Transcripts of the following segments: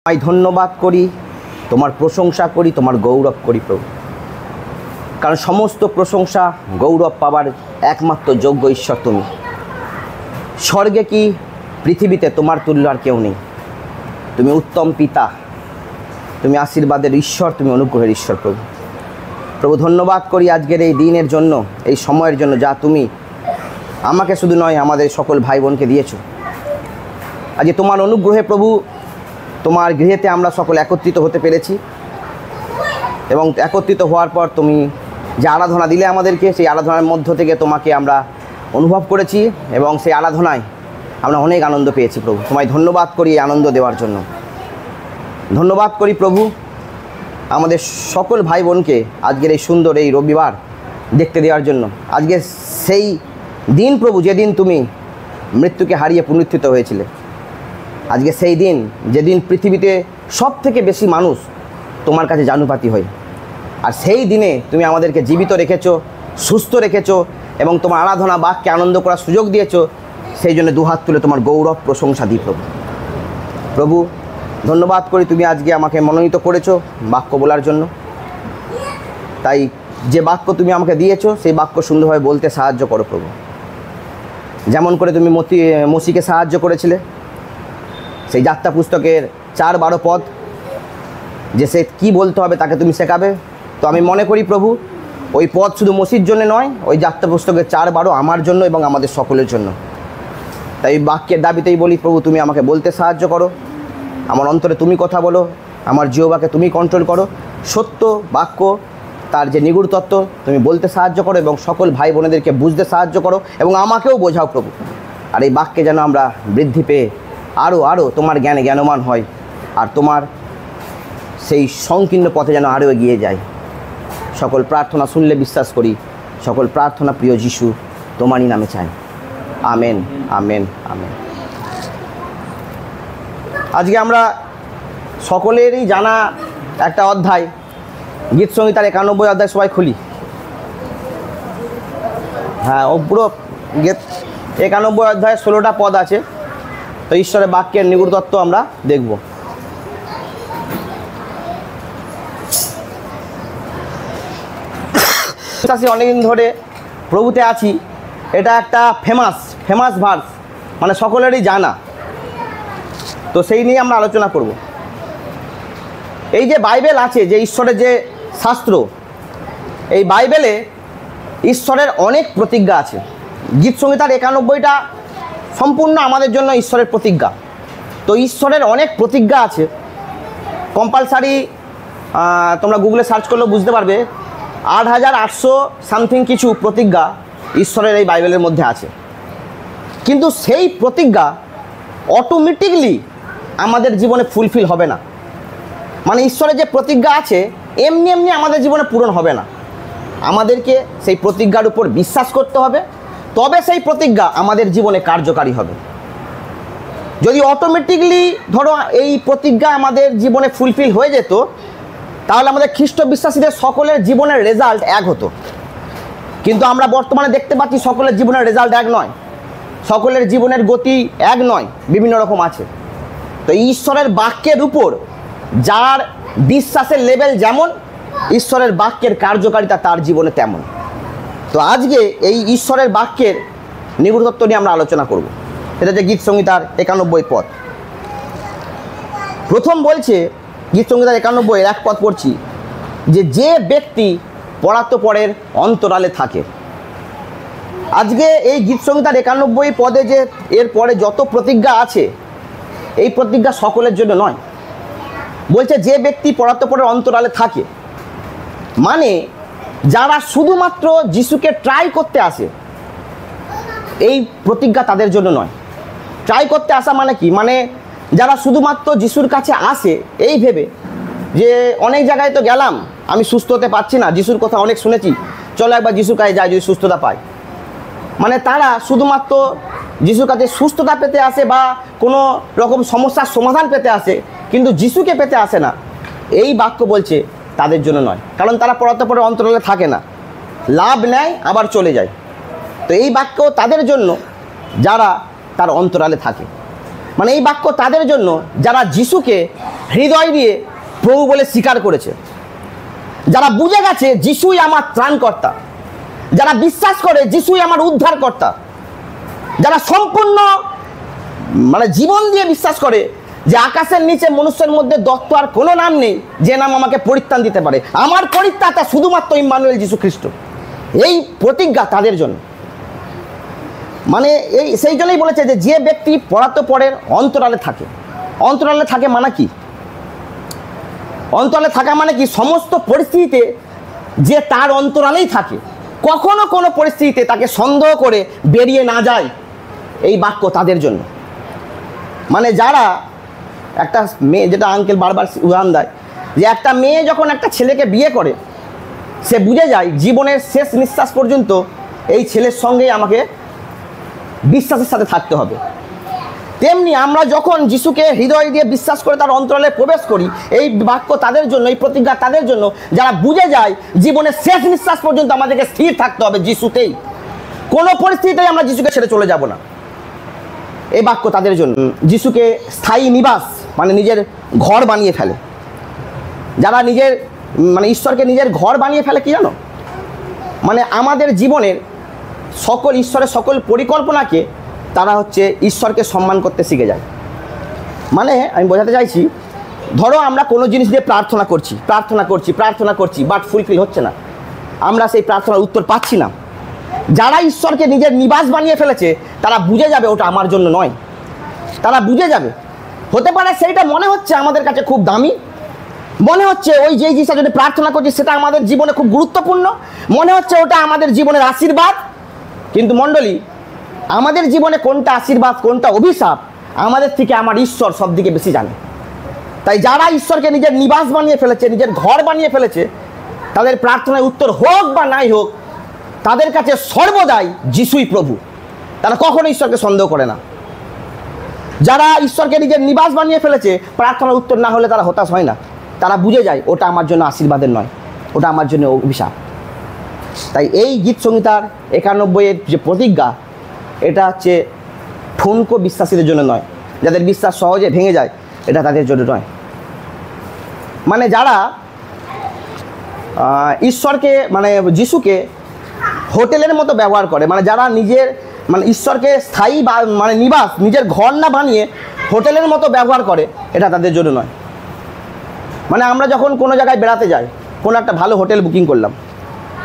আমি ধন্যবাদ করি, তোমার প্রশংসা করি, তোমার গৌরব করি প্রভু। কারণ সমস্ত প্রশংসা গৌরব পাবার একমাত্র যোগ্য ঈশ্বর তুমি। স্বর্গে কি পৃথিবীতে তোমার তুল্য আর কেউ নেই। তুমি উত্তম পিতা, তুমি আশীর্বাদের ঈশ্বর, তুমি অনুগ্রহের ঈশ্বর প্রভু। প্রভু ধন্যবাদ করি আজকের এই দিনের জন্য, এই সময়ের জন্য যা তুমি আমাকে শুধু নয় আমাদের সকল ভাই বোনকে দিয়েছো। আজকে তোমার অনুগ্রহে প্রভু তোমার গৃহেতে আমরা সকল একত্রিত হতে পেরেছি এবং একত্রিত হওয়ার পর তুমি যে আরাধনা দিলে আমাদেরকে, সেই আরাধনার মধ্য থেকে তোমাকে আমরা অনুভব করেছি এবং সেই আরাধনায় আমরা অনেক আনন্দ পেয়েছি প্রভু। তোমায় ধন্যবাদ করি এই আনন্দ দেওয়ার জন্য। ধন্যবাদ করি প্রভু আমাদের সকল ভাই বোনকে আজকের এই সুন্দর এই রবিবার দেখতে দেওয়ার জন্য। আজকে সেই দিন প্রভু যেদিন তুমি মৃত্যুকে হারিয়ে পুনরুত্থিত হয়েছিলে। আজকে সেই দিন যেদিন পৃথিবীতে সব থেকে বেশি মানুষ তোমার কাছে জানুপাতি হয়। আর সেই দিনে তুমি আমাদেরকে জীবিত রেখেছো, সুস্থ রেখেছো এবং তোমার আরাধনা বাক্যে আনন্দ করার সুযোগ দিয়েছো। সেই জন্য দুহাত তুলে তোমার গৌরব প্রশংসা দিই প্রভু। প্রভু ধন্যবাদ করি তুমি আজকে আমাকে মনোনীত করেছো বাক্য বলার জন্য। তাই যে বাক্য তুমি আমাকে দিয়েছো সেই বাক্য সুন্দরভাবে বলতে সাহায্য করো প্রভু। যেমন করে তুমি মসিকে সাহায্য করেছিলে সেই যাত্রা পুস্তকের 4-12 পদ, যে সে কী বলতে হবে তাকে তুমি শেখাবে। তো আমি মনে করি প্রভু ওই পদ শুধু মসির জন্য নয়, ওই যাত্রা পুস্তকের 4-12 আমার জন্য এবং আমাদের সকলের জন্য। তাই বাক্যের দাবিতেই বলি প্রভু তুমি আমাকে বলতে সাহায্য করো, আমার অন্তরে তুমি কথা বলো, আমার জিহ্বাকে তুমি কন্ট্রোল করো। সত্য বাক্য তার যে নিগুড় তত্ত্ব তুমি বলতে সাহায্য করো এবং সকল ভাই বোনেদেরকে বুঝতে সাহায্য করো এবং আমাকেও বোঝাও প্রভু। আর এই বাক্যে যেন আমরা বৃদ্ধি পেয়ে আরও তোমার জ্ঞানে জ্ঞানমান হয় আর তোমার সেই সংকীর্ণ পথে যেন আরও এগিয়ে যায়। সকল প্রার্থনা শুনলে বিশ্বাস করি, সকল প্রার্থনা প্রিয় যিশু তোমারই নামে চাই। Amen, amen, amen. আজকে আমরা সকলেরই জানা একটা অধ্যায়, গীত সংহিতার 91 অধ্যায় সবাই খুলি। হ্যাঁ, ও পুরো গীত 91 অধ্যায় 16টা পদ আছে। তো ঈশ্বরের বাক্যের নিগুড় তত্ত্ব আমরা দেখব। অনেকদিন ধরে প্রভুতে আছি, এটা একটা ফেমাস ভার্স, মানে সকলেরই জানা। তো সেই নিয়ে আমরা আলোচনা করব। এই যে বাইবেল আছে, যে ঈশ্বরের যে শাস্ত্র, এই বাইবেলে ঈশ্বরের অনেক প্রতিজ্ঞা আছে। গীত সংহিতার 91টা সম্পূর্ণ আমাদের জন্য ঈশ্বরের প্রতিজ্ঞা। তো ঈশ্বরের অনেক প্রতিজ্ঞা আছে, কম্পালসারি তোমরা গুগলে সার্চ করলেও বুঝতে পারবে 8800 সামথিং কিছু প্রতিজ্ঞা ঈশ্বরের এই বাইবেলের মধ্যে আছে। কিন্তু সেই প্রতিজ্ঞা অটোমেটিকলি আমাদের জীবনে ফুলফিল হবে না। মানে ঈশ্বরের যে প্রতিজ্ঞা আছে এমনি এমনি আমাদের জীবনে পূরণ হবে না। আমাদেরকে সেই প্রতিজ্ঞার উপর বিশ্বাস করতে হবে, তবে সেই প্রতিজ্ঞা আমাদের জীবনে কার্যকারী হবে। যদি অটোমেটিকলি ধরো এই প্রতিজ্ঞা আমাদের জীবনে ফুলফিল হয়ে যেত, তাহলে আমাদের খ্রিস্ট বিশ্বাসীদের সকলের জীবনের রেজাল্ট এক হতো। কিন্তু আমরা বর্তমানে দেখতে পাচ্ছি সকলের জীবনের রেজাল্ট এক নয়, সকলের জীবনের গতি এক নয়, বিভিন্ন রকম আছে। তো ঈশ্বরের বাক্যের উপর যার বিশ্বাসের লেভেল যেমন, ঈশ্বরের বাক্যের কার্যকারিতা তার জীবনে তেমন। তো আজকে এই ঈশ্বরের বাক্যের নিগুড় তত্ত্ব নিয়ে আমরা আলোচনা করব। সেটা হচ্ছে গীত সংহিতার 91 পদ। প্রথম বলছে গীত সংহিতার 91 এক পদ পড়ছি, যে ব্যক্তি পরাৎপরের অন্তরালে থাকে। আজকে এই গীত সংহিতার 91 পদে যে এর পরে যত প্রতিজ্ঞা আছে, এই প্রতিজ্ঞা সকলের জন্য নয়। বলছে যে ব্যক্তি পরাৎপরের অন্তরালে থাকে, মানে যারা শুধুমাত্র যিশুকে ট্রাই করতে আসে, এই প্রতিজ্ঞা তাদের জন্য নয়। ট্রাই করতে আসা মানে কি? মানে যারা শুধুমাত্র যিশুর কাছে আসে এই ভেবে যে অনেক জায়গায় তো গেলাম, আমি সুস্থ হতে পারছি না, যিশুর কথা অনেক শুনেছি, চলো একবার যিশুর কাছে যাই, যদি সুস্থতা পাই। মানে তারা শুধুমাত্র যিশুর কাছে সুস্থতা পেতে আসে বা কোনো রকম সমস্যার সমাধান পেতে আসে, কিন্তু যিশুকে পেতে আসে না। এই বাক্য বলছে তাদের জন্য নয়, কারণ তারা পরাৎপরের অন্তরালে থাকে না, লাভ নেয় আবার চলে যায়। তো এই বাক্য তাদের জন্য যারা তার অন্তরালে থাকে। মানে এই বাক্য তাদের জন্য যারা যিশুকে হৃদয় দিয়ে প্রভু বলে স্বীকার করেছে, যারা বুঝে গেছে যিশুই আমার ত্রাণকর্তা, যারা বিশ্বাস করে যিশুই আমার উদ্ধারকর্তা, যারা সম্পূর্ণ মানে জীবন দিয়ে বিশ্বাস করে যে আকাশের নিচে মনুষ্যের মধ্যে দত্ত আর কোনো নাম নেই যে নাম আমাকে পরিত্রাণ দিতে পারে, আমার পরিত্রাতা শুধুমাত্র ইম্মানুয়েল যিশু খ্রিস্ট। এই প্রতিজ্ঞা তাদের জন্য। মানে এই সেই জন্যই বলেছে যে ব্যক্তি পরাত্পরের অন্তরালে থাকে। অন্তরালে থাকে মানে কি? অন্তরালে থাকা মানে কি? সমস্ত পরিস্থিতিতে যে তার অন্তরালেই থাকে, কখনো কোনো পরিস্থিতিতে তাকে সন্দেহ করে বেরিয়ে না যায়, এই বাক্য তাদের জন্য। মানে যারা একটা মেয়ে, যেটা আঙ্কেল বারবার উদাহরণ দেয়, যে একটা মেয়ে যখন একটা ছেলেকে বিয়ে করে সে বুঝে যায় জীবনের শেষ নিঃশ্বাস পর্যন্ত এই ছেলের সঙ্গেই আমাকে বিশ্বাসের সাথে থাকতে হবে। তেমনি আমরা যখন যিশুকে হৃদয় দিয়ে বিশ্বাস করে তার অন্তরালে প্রবেশ করি, এই বাক্য তাদের জন্য, এই প্রতিজ্ঞা তাদের জন্য যারা বুঝে যায় জীবনের শেষ নিঃশ্বাস পর্যন্ত আমাদেরকে স্থির থাকতে হবে যিশুতেই, কোনো পরিস্থিতিতেই আমরা যিশুকে ছেড়ে চলে যাব না। এই বাক্য তাদের জন্য। যিশুকে স্থায়ী নিবাস মানে নিজের ঘর বানিয়ে ফেলে। যারা নিজের মানে ঈশ্বরকে নিজের ঘর বানিয়ে ফেলে, কি জানো? মানে আমাদের জীবনের সকল ঈশ্বরের সকল পরিকল্পনাকে তারা হচ্ছে ঈশ্বরকে সম্মান করতে শিখে যায়। মানে আমি বোঝাতে চাইছি, ধরো আমরা কোনো জিনিস দিয়ে প্রার্থনা করছি বাট ফুলফিল হচ্ছে না, আমরা সেই প্রার্থনার উত্তর পাচ্ছি না। যারা ঈশ্বরকে নিজের নিবাস বানিয়ে ফেলেছে তারা বুঝে যাবে ওটা আমার জন্য নয়। তারা বুঝে যাবে, হতে পারে সেইটা মনে হচ্ছে আমাদের কাছে খুব দামি, মনে হচ্ছে ওই যে জিনিসটা যদি প্রার্থনা করছি সেটা আমাদের জীবনে খুব গুরুত্বপূর্ণ, মনে হচ্ছে ওটা আমাদের জীবনের আশীর্বাদ। কিন্তু মণ্ডলী, আমাদের জীবনে কোনটা আশীর্বাদ কোনটা অভিশাপ আমাদের থেকে আমার ঈশ্বর সব দিকে বেশি জানে। তাই যারা ঈশ্বরকে নিজের নিবাস বানিয়ে ফেলেছে, নিজের ঘর বানিয়ে ফেলেছে, তাদের প্রার্থনার উত্তর হোক বা নাই হোক, তাদের কাছে সর্বদাই যিশুই প্রভু। তারা কখনো ঈশ্বরকে সন্দেহ করে না। যারা ঈশ্বরকে নিজের নিবাস বানিয়ে ফেলেছে, প্রার্থনার উত্তর না হলে তারা হতাশ হয় না। তারা বুঝে যায় ওটা আমার জন্য আশীর্বাদের নয়, ওটা আমার জন্য অভিশাপ। তাই এই গীত সংহিতার 91-এর যে প্রতিজ্ঞা, এটা হচ্ছে ঠুনকো বিশ্বাসীদের জন্য নয়, যাদের বিশ্বাস সহজে ভেঙে যায়, এটা তাদের জন্য নয়। মানে যারা ঈশ্বরকে মানে যিশুকে হোটেলের মতো ব্যবহার করে, মানে যারা নিজের মানে ঈশ্বরকে স্থায়ী বা মানে নিবাস নিজের ঘর না বানিয়ে হোটেলের মতো ব্যবহার করে, এটা তাদের জন্য নয়। মানে আমরা যখন কোনো জায়গায় বেড়াতে যাই, কোনো একটা ভালো হোটেল বুকিং করলাম,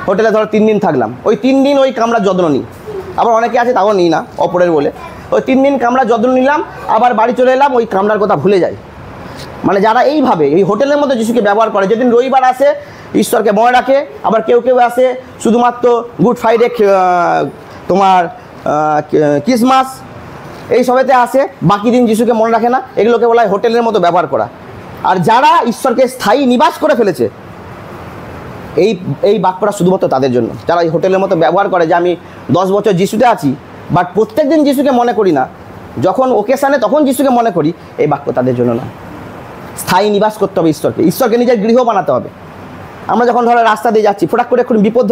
হোটেলে ধরো 3 দিন থাকলাম, ওই 3 দিন ওই কামরার যত্ন নিই। আবার অনেকে আছে তাও নিই না, অপরের বলে ওই 3 দিন কামরার যত্ন নিলাম, আবার বাড়ি চলে এলাম, ওই কামরার কথা ভুলে যাই। মানে যারা এইভাবে এই হোটেলের মতো যিশুকে ব্যবহার করে, যেদিন রবিবার আসে ঈশ্বরকে মনে রাখে, আবার কেউ কেউ আসে শুধুমাত্র গুড ফ্রাইডে, তোমার ক্রিসমাস, এই সবেতে আসে, বাকি দিন যিশুকে মনে রাখে না। এগুলোকে বলা হয় হোটেলের মতো ব্যবহার করা। আর যারা ঈশ্বরকে স্থায়ী নিবাস করে ফেলেছে, এই বাক্যটা শুধুমাত্র তাদের জন্য। যারা এই হোটেলের মতো ব্যবহার করে যে আমি 10 বছর যিশুতে আছি, বাট প্রত্যেক দিন যিশুকে মনে করি না, যখন ওকেশানে তখন যিশুকে মনে করি, এই বাক্য তাদের জন্য না। স্থায়ী নিবাস করতে হবে ঈশ্বরকে নিজের গৃহ বানাতে হবে। আমরা যখন ধরো রাস্তা দিয়ে যাচ্ছি, ফটাক করে এখন বিপদ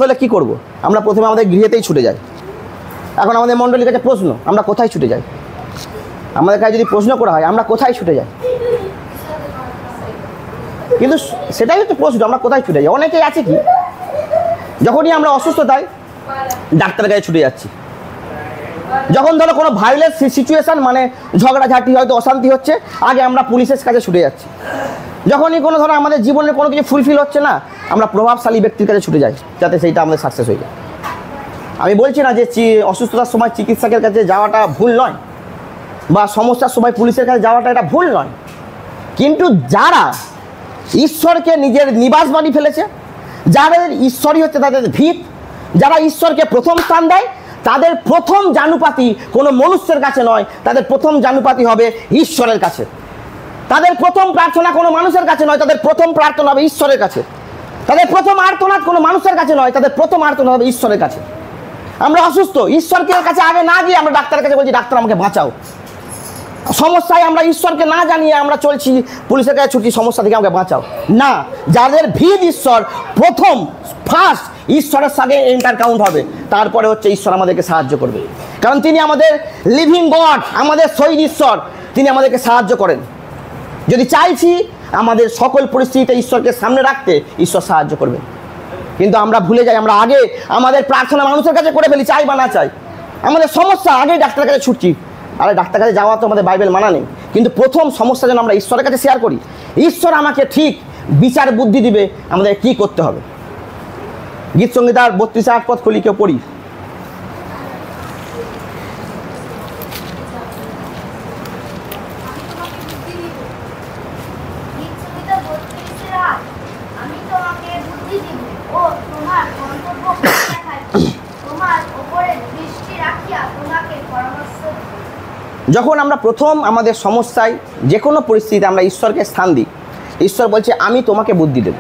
হলে কী করব? আমরা প্রথমে আমাদের গৃহেতেই ছুটে যাই। এখন আমাদের মণ্ডলীর কাছে প্রশ্ন, আমরা কোথায় ছুটে যাই? আমাদের কাছে যদি প্রশ্ন করা হয় আমরা কোথায় ছুটে যাই? কিন্তু সেটাই হচ্ছে প্রশ্ন, আমরা কোথায় ছুটে যাই? অনেকেই আছে কি, যখনই আমরা অসুস্থতায় ডাক্তারের কাছে ছুটে যাচ্ছি। যখন ধরো কোনো ভায়োলেন্স সিচুয়েশান, মানে ঝগড়াঝাটি হয়তো অশান্তি হচ্ছে, আগে আমরা পুলিশের কাছে ছুটে যাচ্ছি। যখনই কোনো ধরো আমাদের জীবনের কোনো কিছু ফুলফিল হচ্ছে না, আমরা প্রভাবশালী ব্যক্তির কাছে ছুটে যাই, যাতে সেইটা আমাদের সাকসেস হয়ে যায়। আমি বলছি না যে অসুস্থতার সময় চিকিৎসকের কাছে যাওয়াটা ভুল নয়, বা সমস্যার সময় পুলিশের কাছে যাওয়াটা এটা ভুল নয়। কিন্তু যারা ঈশ্বরকে নিজের নিবাস বানিয়ে ফেলেছে, যাদের ঈশ্বরই হচ্ছে তাদের ভিত, যারা ঈশ্বরকে প্রথম স্থান দেয়, তাদের প্রথম জানুপাতি কোনো মনুষ্যের কাছে নয়, তাদের প্রথম জানুপাতি হবে ঈশ্বরের কাছে। তাদের প্রথম প্রার্থনা কোনো মানুষের কাছে নয়, তাদের প্রথম প্রার্থনা হবে ঈশ্বরের কাছে। তাদের প্রথম আর্তনাদ কোনো মানুষের কাছে নয়, তাদের প্রথম আর্তনাদ হবে ঈশ্বরের কাছে। আমরা অসুস্থ, ঈশ্বরকে কাছে আগে না গিয়ে আমরা ডাক্তারের কাছে বলছি ডাক্তার আমাকে বাঁচাও। সমস্যায় আমরা ঈশ্বরকে না জানিয়ে আমরা চলছি, পুলিশের কাছে ছুটছি সমস্যা থেকে আমাকে বাঁচাও। না, যাদের ভিত ঈশ্বর, প্রথম ফার্স্ট ঈশ্বরের সাথে এন্টার কাউন্ট হবে, তারপরে হচ্ছে ঈশ্বর আমাদেরকে সাহায্য করবে। কারণ তিনি আমাদের লিভিং গড, আমাদের শহীদ ঈশ্বর, তিনি আমাদেরকে সাহায্য করেন। যদি চাইছি আমাদের সকল পরিস্থিতিতে ঈশ্বরকে সামনে রাখতে, ঈশ্বর সাহায্য করবে। কিন্তু আমরা ভুলে যাই, আমরা আগে আমাদের প্রার্থনা মানুষের কাছে করে ফেলি, চাই বা না চাই। আমাদের সমস্যা আগেই ডাক্তারের কাছে ছুটছি। আরে ডাক্তার কাছে যাওয়া তো আমাদের বাইবেল মানা নেই, কিন্তু প্রথম সমস্যা যেন আমরা ঈশ্বরের কাছে শেয়ার করি। ঈশ্বর আমাকে ঠিক বিচার বুদ্ধি দিবে আমাদের কি করতে হবে। গীত সংগীতার 32 পদ খুলি, কেউ পড়ি। যখন আমরা প্রথম আমাদের সমস্যায় যে কোনো পরিস্থিতিতে আমরা ঈশ্বরকে স্থান দিই, ঈশ্বর বলছে আমি তোমাকে বুদ্ধি দেব।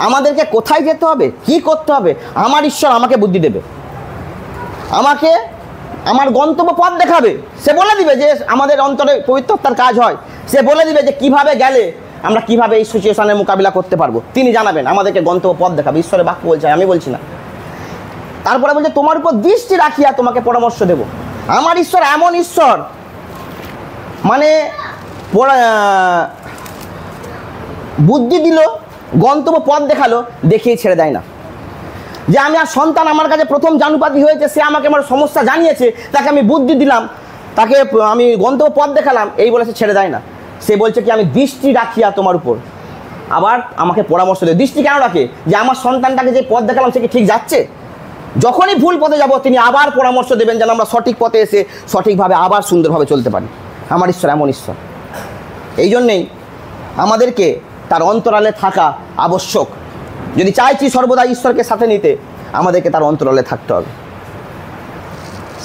আমাদেরকে কোথায় যেতে হবে, কি করতে হবে, আমার ঈশ্বর আমাকে বুদ্ধি দেবে, আমাকে আমার গন্তব্য পথ দেখাবে। সে বলে দিবে যে আমাদের অন্তরে পবিত্রতার কাজ হয়, সে বলে দিবে যে কিভাবে গেলে আমরা কিভাবে এই সিচুয়েশনের মোকাবিলা করতে পারবো। তিনি জানাবেন, আমাদেরকে গন্তব্য পথ দেখাবে। ঈশ্বরের বাক্য বলছে, আমি বলছি না। তারপরে বলছে তোমার উপর দৃষ্টি রাখিয়া তোমাকে পরামর্শ দেব। আমার ঈশ্বর এমন ঈশ্বর, মানে বুদ্ধি দিল, গন্তব্য পথ দেখালো, দেখিয়ে ছেড়ে দেয় না। যে আমি আর সন্তান আমার কাছে প্রথম জানুপাতি হয়েছে, সে আমাকে আমার সমস্যা জানিয়েছে, তাকে আমি বুদ্ধি দিলাম, তাকে আমি গন্তব্য পথ দেখালাম, এই বলে সে ছেড়ে দেয় না। সে বলছে কি আমি দৃষ্টি রাখিয়া তোমার উপর, আবার আমাকে পরামর্শ দেয়। দৃষ্টি কেন রাখে? যে আমার সন্তানটাকে যে পথ দেখালাম সে কি ঠিক যাচ্ছে? যখনই ভুল পথে যাব তিনি আবার পরামর্শ দেবেন যেন আমরা সঠিক পথে এসে সঠিকভাবে আবার সুন্দরভাবে চলতে পারি। আমার ঈশ্বর এমন ঈশ্বর। এই জন্যেই আমাদেরকে তার অন্তরালে থাকা আবশ্যক। যদি চাইছি সর্বদা ঈশ্বরকে সাথে নিতে, আমাদেরকে তার অন্তরালে থাকতে হবে।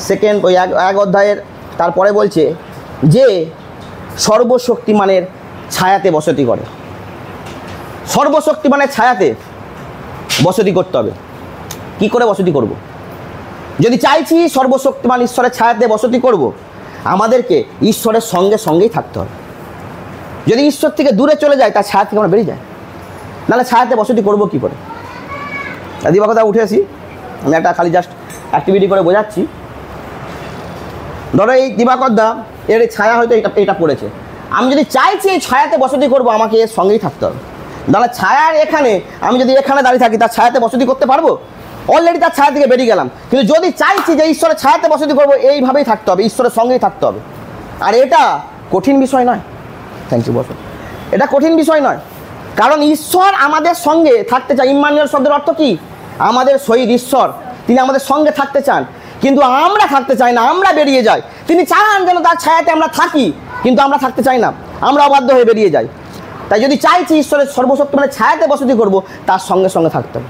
সেকেন্ড ওই এক অধ্যায়ের তারপরে বলছে যে সর্বশক্তিমানের ছায়াতে বসতি করে। সর্বশক্তিমানের ছায়াতে বসতি করতে হবে। কি করে বসতি করব? যদি চাইছি সর্বশক্তিমান ঈশ্বরের ছায়াতে বসতি করব, আমাদেরকে ঈশ্বরের সঙ্গে সঙ্গেই থাকতে হবে। যদি ঈশ্বর থেকে দূরে চলে যায়, তার ছায়া থেকে আমরা বেরিয়ে যাই, নাহলে ছায়াতে বসতি করবো কী করে? দিবাকথা উঠে আসি, আমি একটা খালি জাস্ট অ্যাক্টিভিটি করে বোঝাচ্ছি। ধরো এই দিবাকথা, এর ছায়া হয়তো এটা পড়েছে। আমি যদি চাইছি এই ছায়াতে বসতি করবো, আমাকে এর সঙ্গেই থাকতে হবে। নাহলে ছায়ার এখানে, আমি যদি এখানে দাঁড়িয়ে থাকি, তার ছায়াতে বসতি করতে পারবো? অলরেডি তার ছায়া থেকে বেরিয়ে গেলাম। কিন্তু যদি চাইছি যে ঈশ্বরের ছায়াতে বসতি করবো, এইভাবেই থাকতে হবে, ঈশ্বরের সঙ্গেই থাকতে হবে। আর এটা কঠিন বিষয় নয়। থ্যাংক ইউ বসো। এটা কঠিন বিষয় নয়, কারণ ঈশ্বর আমাদের সঙ্গে থাকতে চায়। ইম্মানুয়েল শব্দের অর্থ কি? আমাদের শহীদ ঈশ্বর, তিনি আমাদের সঙ্গে থাকতে চান, কিন্তু আমরা থাকতে চাই না, আমরা বেরিয়ে যাই। তিনি চান যেন তার ছায়াতে আমরা থাকি, কিন্তু আমরা থাকতে চাই না, আমরা অবাধ্য হয়ে বেরিয়ে যাই। তাই যদি চাইছি ঈশ্বরের সর্বশক্তি মানে ছায়াতে বসতি করব, তার সঙ্গে সঙ্গে থাকতে হবে।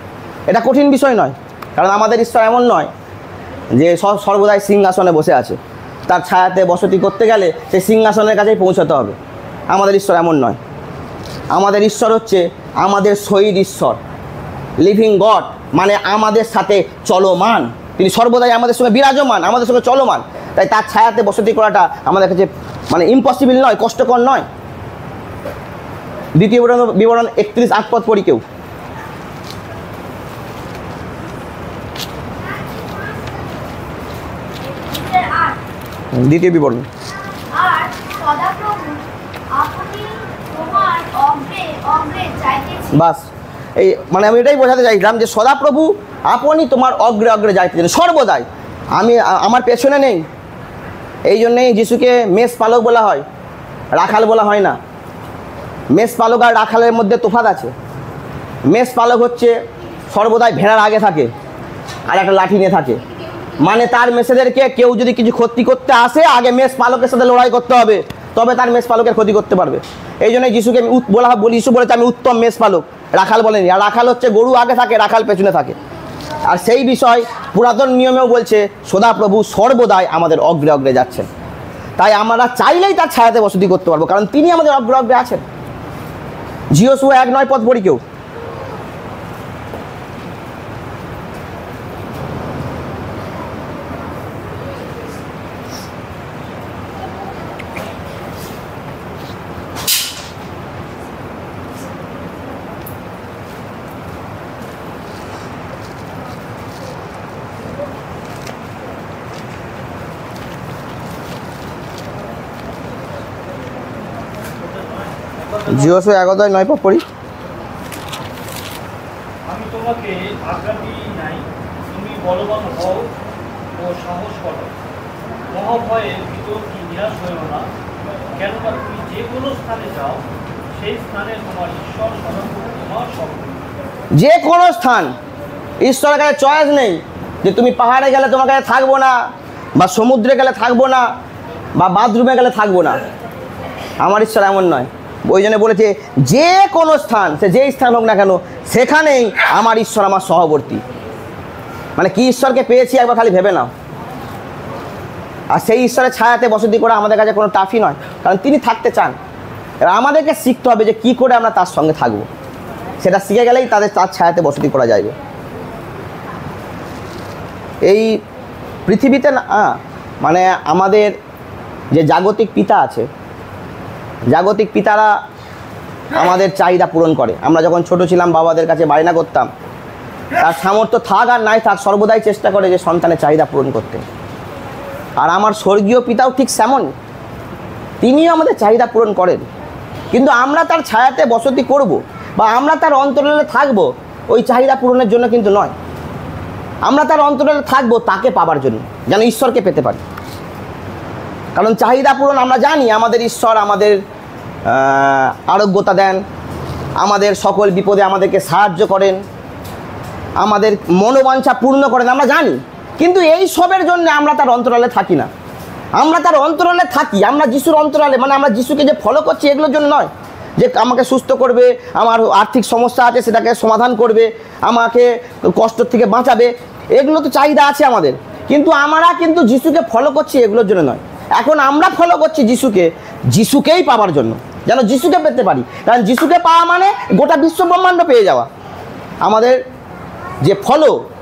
এটা কঠিন বিষয় নয়, কারণ আমাদের ঈশ্বর এমন নয় যে সর্বদাই সিংহাসনে বসে আছে। তার ছায়াতে বসতি করতে গেলে সেই সিংহাসনের কাছেই পৌঁছাতে হবে। আমাদের ঈশ্বর এমন নয়। আমাদের ঈশ্বর হচ্ছে আমাদের শহীদ ঈশ্বর, লিভিং গড, মানে আমাদের সাথে চলমান। তিনি সর্বদাই আমাদের সঙ্গে বিরাজমান, আমাদের সঙ্গে চলমান। তাই তার ছায়াতে বসতি করাটা আমাদের কাছে মানে ইম্পসিবল নয়, কষ্টকর নয়। দ্বিতীয় বিবরণ 31 পদ পড়ি কেউ। দ্বিতীয় বিবরণ। বাস, এই মানে আমি এটাই বোঝাতে চাইছিলাম যে সদাপ্রভু আপনি তোমার অগ্রে অগ্রে যাইতেছেন সর্বদাই। আমার পেছনে নেই। এই জন্যেই যিশুকে মেষ পালক বলা হয়, রাখাল বলা হয় না। মেষ পালক আর রাখালের মধ্যে তফাৎ আছে। মেষ পালক হচ্ছে সর্বদাই ভেড়ার আগে থাকে আর একটা লাঠি নিয়ে থাকে, মানে তার মেষেদেরকে কেউ যদি কিছু ক্ষতি করতে আসে, আগে মেষ পালকের সাথে লড়াই করতে হবে, তবে তার মেষ পালকের ক্ষতি করতে পারবে। এই জন্য যিশুকে বলি, যিশু বলেছে আমি উত্তম মেষ পালক, রাখাল বলেনি। আর রাখাল হচ্ছে গরু আগে থাকে, রাখাল পেছনে থাকে। আর সেই বিষয় পুরাতন নিয়মেও বলছে সদাপ্রভু সর্বদাই আমাদের অগ্রে অগ্রে যাচ্ছেন। তাই আমরা চাইলেই তার ছায়াতে বসতি করতে পারবো, কারণ তিনি আমাদের অগ্রে অগ্রে আছেন। যশোয়া 1:9 পদ পড়ি কেউ। জিওসো 11:9 পা পড়ি। আমি তোমাকে আজ্ঞা দিই নাই, তুমি বলবান হও ও সাহস করো, মহাভয়ে ভিতর কি নিরাশ হইও না, কেননা তুমি যে কোনো স্থানে যাও সেই স্থানে তোমার ঈশ্বর সদাপ্রভু তোমার সঙ্গে। যে কোনো স্থান, ঈশ্বরের কাছে চয়েস নেই যে তুমি পাহাড়ে গেলে তোমার কাছে থাকবো না, বা সমুদ্রে গেলে থাকবো না, বা বাথরুমে গেলে থাকবো না। আমার ঈশ্বর এমন নয়। ওই জন্য বলেছে যে কোনো স্থান, সে যেই স্থান হোক না কেন, সেখানেই আমার ঈশ্বর আমার সহবর্তী। মানে কি ঈশ্বরকে পেয়েছি একবার খালি ভেবে নাও। আর সেই ঈশ্বরের ছায়াতে বসতি করা আমাদের কাছে কোনো টাফই নয়, কারণ তিনি থাকতে চান। এবার আমাদেরকে শিখতে হবে যে কী করে আমরা তার সঙ্গে থাকবো। সেটা শিখে গেলেই তার ছায়াতে বসতি করা যাবে। এই পৃথিবীতে না, মানে আমাদের যে জাগতিক পিতা আছে, জাগতিক পিতারা আমাদের চাহিদা পূরণ করে। আমরা যখন ছোট ছিলাম বাবাদের কাছে বায়না করতাম, তার সামর্থ্য থাক আর নাই থাক সর্বদাই চেষ্টা করে যে সন্তানের চাহিদা পূরণ করতে। আর আমার স্বর্গীয় পিতাও ঠিক তেমন, তিনিও আমাদের চাহিদা পূরণ করেন। কিন্তু আমরা তার ছায়াতে বসতি করব বা আমরা তার অন্তরালে থাকব ওই চাহিদা পূরণের জন্য কিন্তু নয়। আমরা তার অন্তরালে থাকবো তাকে পাবার জন্য, যেন ঈশ্বরকে পেতে পারি। কারণ চাহিদা পূরণ আমরা জানি, আমাদের ঈশ্বর আমাদের আরোগ্যতা দেন, আমাদের সকল বিপদে আমাদেরকে সাহায্য করেন, আমাদের মনোবাঞ্ছা পূর্ণ করেন, আমরা জানি। কিন্তু এই সবের জন্য আমরা তার অন্তরালে থাকি না। আমরা তার অন্তরালে থাকি, আমরা যিশুর অন্তরালে, মানে আমরা যিশুকে যে ফলো করছি এগুলোর জন্য নয় যে আমাকে সুস্থ করবে, আমার আর্থিক সমস্যা আছে সেটাকে সমাধান করবে, আমাকে কষ্ট থেকে বাঁচাবে। এগুলো তো চাহিদা আছে আমাদের, কিন্তু আমরা কিন্তু যিশুকে ফলো করছি এগুলোর জন্য নয়। এখন আমরা ফলো করছি যিশুকেই পাওয়ার জন্য, যেন যিশুকে পেতে পারি। কারণ যিশুকে পাওয়া মানে গোটা বিশ্ব ব্রহ্মাণ্ড পেয়ে যাওয়া। আমাদের যে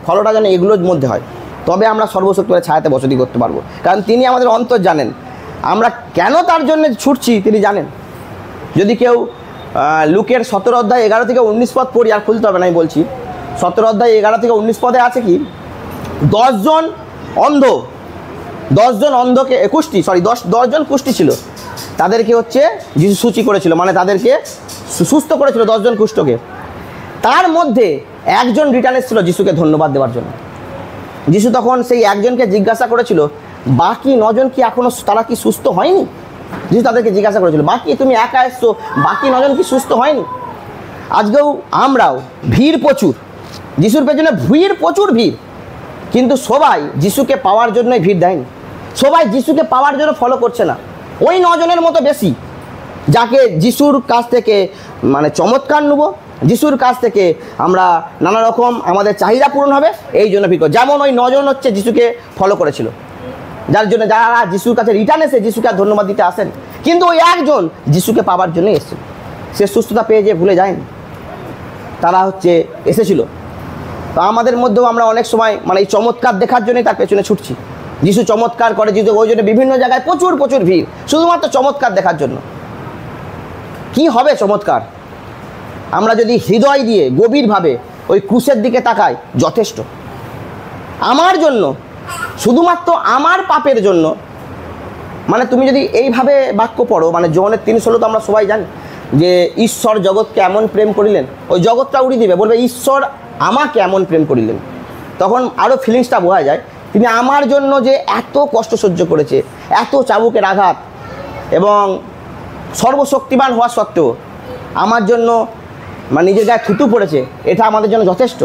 ফলোটা যেন এগুলোর মধ্যে হয়, তবে আমরা সর্বশক্তির ছায়াতে বসতি করতে পারবো। কারণ তিনি আমাদের অন্তর জানেন, আমরা কেন তার জন্য ছুটছি তিনি জানেন। যদি কেউ লুকের 17:11-19 পদ পড়ি, আর খুলতে হবে না আমি বলছি, 17:11-19 পদে আছে কি 10 জন অন্ধকে 10 জন কুষ্টি ছিল, তাদেরকে হচ্ছে যিশু সূচি করেছিল, মানে তাদেরকে সুস্থ করেছিল 10 জন কুষ্ঠকে। তার মধ্যে একজন রিটার্ন এসেছিল যিশুকে ধন্যবাদ দেওয়ার জন্য। যিশু তখন সেই একজনকে জিজ্ঞাসা করেছিল, বাকি 9 জন কি এখনও তারা কি সুস্থ হয়নি? যিশু তাদেরকে জিজ্ঞাসা করেছিল, বাকি তুমি একা এসছো, বাকি 9 জন কি সুস্থ হয়নি? আজকেও আমরাও ভিড় প্রচুর, যিশুর পেছনে প্রচুর ভিড়, কিন্তু সবাই যিশুকে পাওয়ার জন্যই ভিড় দেয়নি। সবাই যিশুকে পাওয়ার জন্য ফলো করছে না। ওই 9 জনের মতো বেশি যাকে যিশুর কাছ থেকে মানে চমৎকার নেব, যিশুর কাছ থেকে আমরা নানা রকম আমাদের চাহিদা পূরণ হবে, এই জন্য ভিড় করে। যেমন ওই 9 জন হচ্ছে যিশুকে ফলো করেছিল, যার জন্য যারা যিশুর কাছে রিটার্ন এসে যিশুকে আর ধন্যবাদ দিতে আসেন। কিন্তু ওই একজন যিশুকে পাওয়ার জন্য এসেছিল, সে সুস্থতা পেয়ে যে ভুলে যায়নি, তারা হচ্ছে এসেছিল। তো আমাদের মধ্যেও আমরা অনেক সময় মানে এই চমৎকার দেখার জন্যই তার পেছনে ছুটছি। যিশু চমৎকার করে, যিশু ওই জন্য বিভিন্ন জায়গায় প্রচুর ভিড়, শুধুমাত্র চমৎকার দেখার জন্য। কি হবে চমৎকার? আমরা যদি হৃদয় দিয়ে গভীরভাবে ওই ক্রুশের দিকে তাকাই, যথেষ্ট। আমার জন্য, শুধুমাত্র আমার পাপের জন্য, মানে তুমি যদি এইভাবে বাক্য পড়ো, মানে যোহনের 3:16 তো আমরা সবাই জানি যে ঈশ্বর জগৎকে এমন প্রেম করিলেন, ওই জগৎটা উড়িয়ে দিবে, বলবে ঈশ্বর আমাকে এমন প্রেম করিলেন। তখন আরও ফিলিংসটা বোঝা যায়, তিনি আমার জন্য যে এত কষ্ট সহ্য করেছে, এত চাবুকের আঘাত, এবং সর্বশক্তিমান হওয়া সত্ত্বেও আমার জন্য মানে নিজের গায়ে থুতু পড়েছে, এটা আমাদের জন্য যথেষ্ট।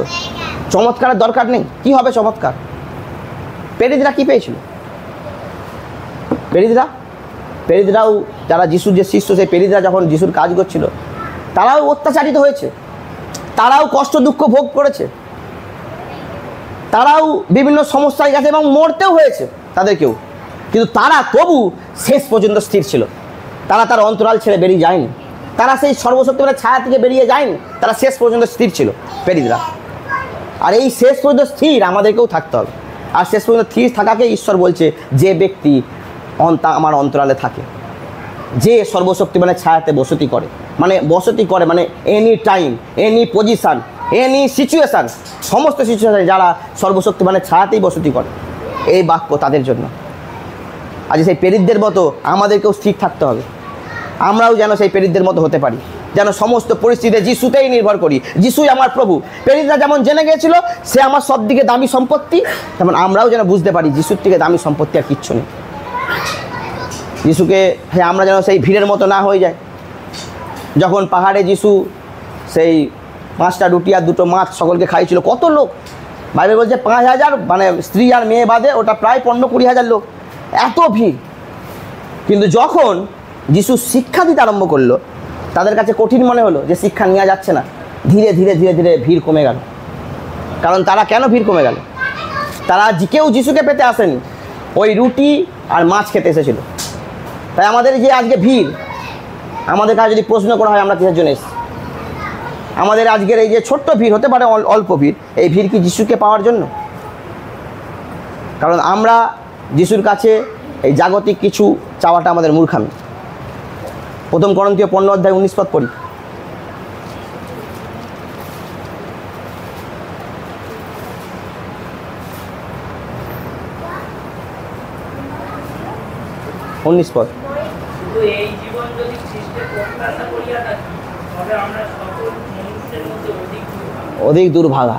চমৎকারের দরকার নেই। কি হবে চমৎকার? পেরিদরা কি পেয়েছিল? পেরিদরাও যারা যিশুর যে শিষ্য, সেই পেরিদরা যখন যিশুর কাজ করছিল, তারাও অত্যাচারিত হয়েছে, তারাও কষ্ট দুঃখ ভোগ করেছে, তারাও বিভিন্ন সমস্যায় গেছে এবং মরতেও হয়েছে তাদেরকেও। কিন্তু তারা তবু শেষ পর্যন্ত স্থির ছিল। তারা তার অন্তরাল ছেড়ে বেরিয়ে যায়নি, তারা সেই সর্বশক্তিমানের ছায়া থেকে বেরিয়ে যায়নি, তারা শেষ পর্যন্ত স্থির ছিল পেরিদরা। আর এই শেষ পর্যন্ত স্থির আমাদেরকেও থাকতে হবে। আর শেষ পর্যন্ত স্থির থাকাকে ঈশ্বর বলছে, যে ব্যক্তি আমার অন্তরালে থাকে, যে সর্বশক্তিমানের ছায়াতে বসতি করে, মানে any time, any position, any situation, সমস্ত সিচুয়েশানে যারা সর্বশক্তিমানের ছায়াতেই বসতি করে, এই বাক্য তাদের জন্য। আজ সেই পেরিদদের মতো আমাদেরকেও স্থির থাকতে হবে, আমরাও যেন সেই পেরিদদের মতো হতে পারি। যেন সমস্ত পরিস্থিতিতে যিশুতেই নির্ভর করি, যিশুই আমার প্রভু। প্রেরিতরা যেমন জেনে গিয়েছিল সে আমার সব দিকে দামি সম্পত্তি, তেমন আমরাও যেন বুঝতে পারি যিশুর থেকে দামি সম্পত্তি আর কিচ্ছু নেই। যিশুকে আমরা যেন সেই ভিড়ের মতো না হয়ে যায়। যখন পাহাড়ে যিশু সেই 5টা রুটি আর 2টো মাছ সকলকে খাইয়েছিল, কত লোক, বাইবেল বলছে 5000, মানে স্ত্রী আর মেয়ে বাদে ওটা প্রায় 15-20 হাজার লোক, এত ভিড়। কিন্তু যখন যিশু শিক্ষা দিতে আরম্ভ করলো, তাদের কাছে কঠিন মনে হলো যে শিক্ষা নেওয়া যাচ্ছে না। ধীরে ধীরে ধীরে ধীরে ভিড় কমে গেল। কারণ তারা কেন ভিড় কমে গেল? তারা কেউ যিশুকে পেতে আসেনি, ওই রুটি আর মাছ খেতে এসেছিল। তাই আমাদের যে আজকে ভিড়, আমাদের কাছে যদি প্রশ্ন করা হয় আমরা কিসের জন্য এসেছি, আমাদের আজকের এই যে ছোট্ট ভিড়, হতে পারে অল্প ভিড়, এই ভিড় কি যিশুকে পাওয়ার জন্য? কারণ আমরা যিশুর কাছে এই জাগতিক কিছু চাওয়াটা আমাদের মূর্খামি। 1 করন্থীয় 15-19 পদ পড়ি। পদ। শুধু এই জীবন যদি খ্রিস্টের প্রত্যাশা করিয়া থাকি, তবে আমরা সকল মনুষ্যের মধ্যে অধিক দুর্ভাগা।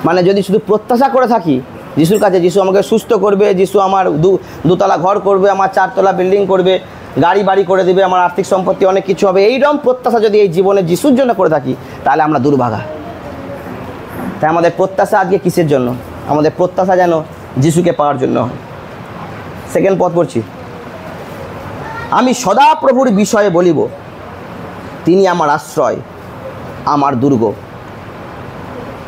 মানে যদি শুধু প্রত্যাশা করে থাকি যিশুর কাছে, যিশু আমাকে সুস্থ করবে, যিশু আমার দুতলা ঘর করবে, আমার 4তলা বিল্ডিং করবে, গাড়ি বাড়ি করে দেবে, আমার আর্থিক সম্পত্তি অনেক কিছু হবে, এইরকম প্রত্যাশা যদি এই জীবনে যিশুর জন্য করে থাকি, তাহলে আমরা দুর্ভাগা। তাই আমাদের প্রত্যাশা আজকে কিসের জন্য? আমাদের প্রত্যাশা যেন যিশুকে পাওয়ার জন্য হয়। 2nd পদ পড়ছি। আমি সদা প্রভুর বিষয়ে বলিব, তিনি আমার আশ্রয়, আমার দুর্গ।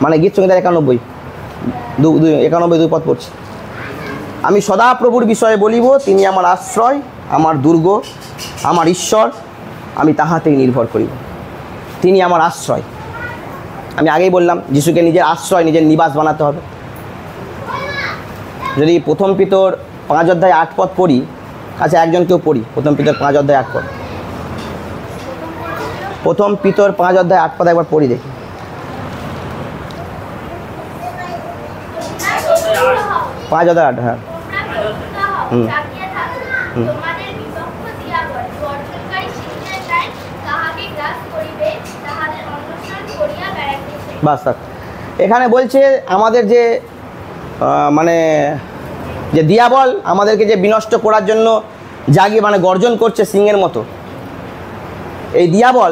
মানে গীত সংহিতা 91 পদ পড়ছি। আমি সদা প্রভুর বিষয়ে বলিব, তিনি আমার আশ্রয়, আমার দুর্গ, আমার ঈশ্বর, আমি তাহাতেই নির্ভর করিব। তিনি আমার আশ্রয়। আমি আগেই বললাম যিশুকে নিজের আশ্রয়, নিজের নিবাস বানাতে হবে। যদি 1 পিতর 5:8 পদ পড়ি, আচ্ছা একজন কেউ পড়ি 1 পিতর 5:8 পদ। 1 পিতর 5:8 পদ একবার পড়ি দেখি। 5:8, হ্যাঁ। বাস, এখানে বলছে আমাদের যে মানে যে দিয়াবল আমাদেরকে যে বিনষ্ট করার জন্য জাগিয়ে মানে গর্জন করছে সিংহের মতো, এই দিয়াবল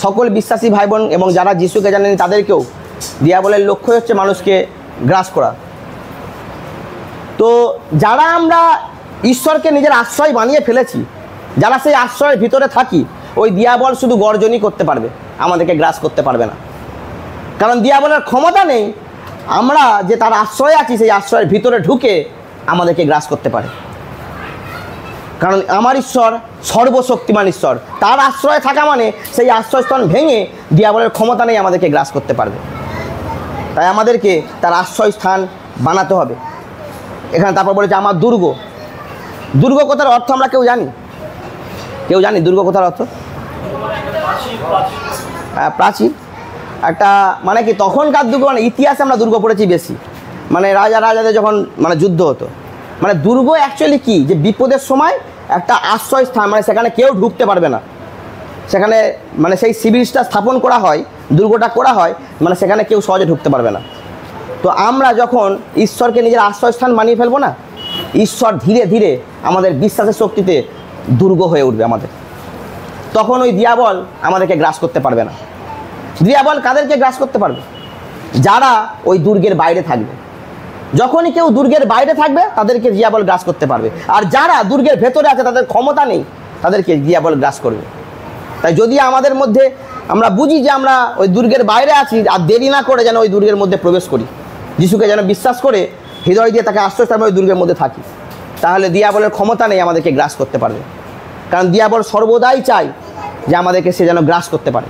সকল বিশ্বাসী ভাই বোন এবং যারা যিশুকে জানেন তাদেরকেও, দিয়াবলের লক্ষ্য হচ্ছে মানুষকে গ্রাস করা। তো যারা আমরা ঈশ্বরকে নিজের আশ্রয় বানিয়ে ফেলেছি, যারা সেই আশ্রয়ের ভিতরে থাকি, ওই দিয়াবল শুধু গর্জনই করতে পারবে, আমাদেরকে গ্রাস করতে পারবে না। কারণ দিয়াবলের ক্ষমতা নেই আমরা যে তার আশ্রয়ে আছি সেই আশ্রয়ের ভিতরে ঢুকে আমাদেরকে গ্রাস করতে পারে। কারণ আমার ঈশ্বর সর্বশক্তিমান ঈশ্বর, তার আশ্রয়ে থাকা মানে সেই আশ্রয়স্থান ভেঙে দিয়াবলের ক্ষমতা নেই আমাদেরকে গ্রাস করতে পারবে। তাই আমাদেরকে তার আশ্রয়স্থান বানাতে হবে। এখানে তারপর বলেছে আমার দুর্গ। দুর্গ কথার অর্থ আমরা কেউ জানি? কেউ জানি দুর্গ কথার অর্থ? হ্যাঁ, প্রাচীর। একটা মানে কি তখনকার দুর্গ, মানে ইতিহাসে আমরা দুর্গ পড়েছি বেশি, মানে রাজাদের যখন মানে যুদ্ধ হতো। মানে দুর্গ অ্যাকচুয়ালি কি, যে বিপদের সময় একটা আশ্রয়স্থান, মানে সেখানে কেউ ঢুকতে পারবে না, সেখানে মানে সেই শিবিরটা স্থাপন করা হয়, দুর্গটা করা হয়, মানে সেখানে কেউ সহজে ঢুকতে পারবে না। তো আমরা যখন ঈশ্বরকে নিজের আশ্রয়স্থান বানিয়ে ফেলবো না, ঈশ্বর ধীরে ধীরে আমাদের বিশ্বাসের শক্তিতে দুর্গ হয়ে উঠবে আমাদের। তখন ওই দিয়াবল আমাদেরকে গ্রাস করতে পারবে না। দিয়াবল কাদেরকে গ্রাস করতে পারবে? যারা ওই দুর্গের বাইরে থাকবে। যখনই কেউ দুর্গের বাইরে থাকবে তাদেরকে দিয়াবল গ্রাস করতে পারবে, আর যারা দুর্গের ভেতরে আছে তাদের ক্ষমতা নেই, তাদেরকে দিয়াবল গ্রাস করবে। তাই যদি আমাদের মধ্যে আমরা বুঝি যে আমরা ওই দুর্গের বাইরে আছি, আর দেরি না করে যেন ওই দুর্গের মধ্যে প্রবেশ করি, যিশুকে যেন বিশ্বাস করে হৃদয় দিয়ে তাকে আশ্রয়স্থান ওই দুর্গের মধ্যে থাকি, তাহলে দিয়াবলের ক্ষমতা নেই আমাদেরকে গ্রাস করতে পারবে। কারণ দিয়াবল সর্বদাই চাই যে আমাদেরকে সে যেন গ্রাস করতে পারে।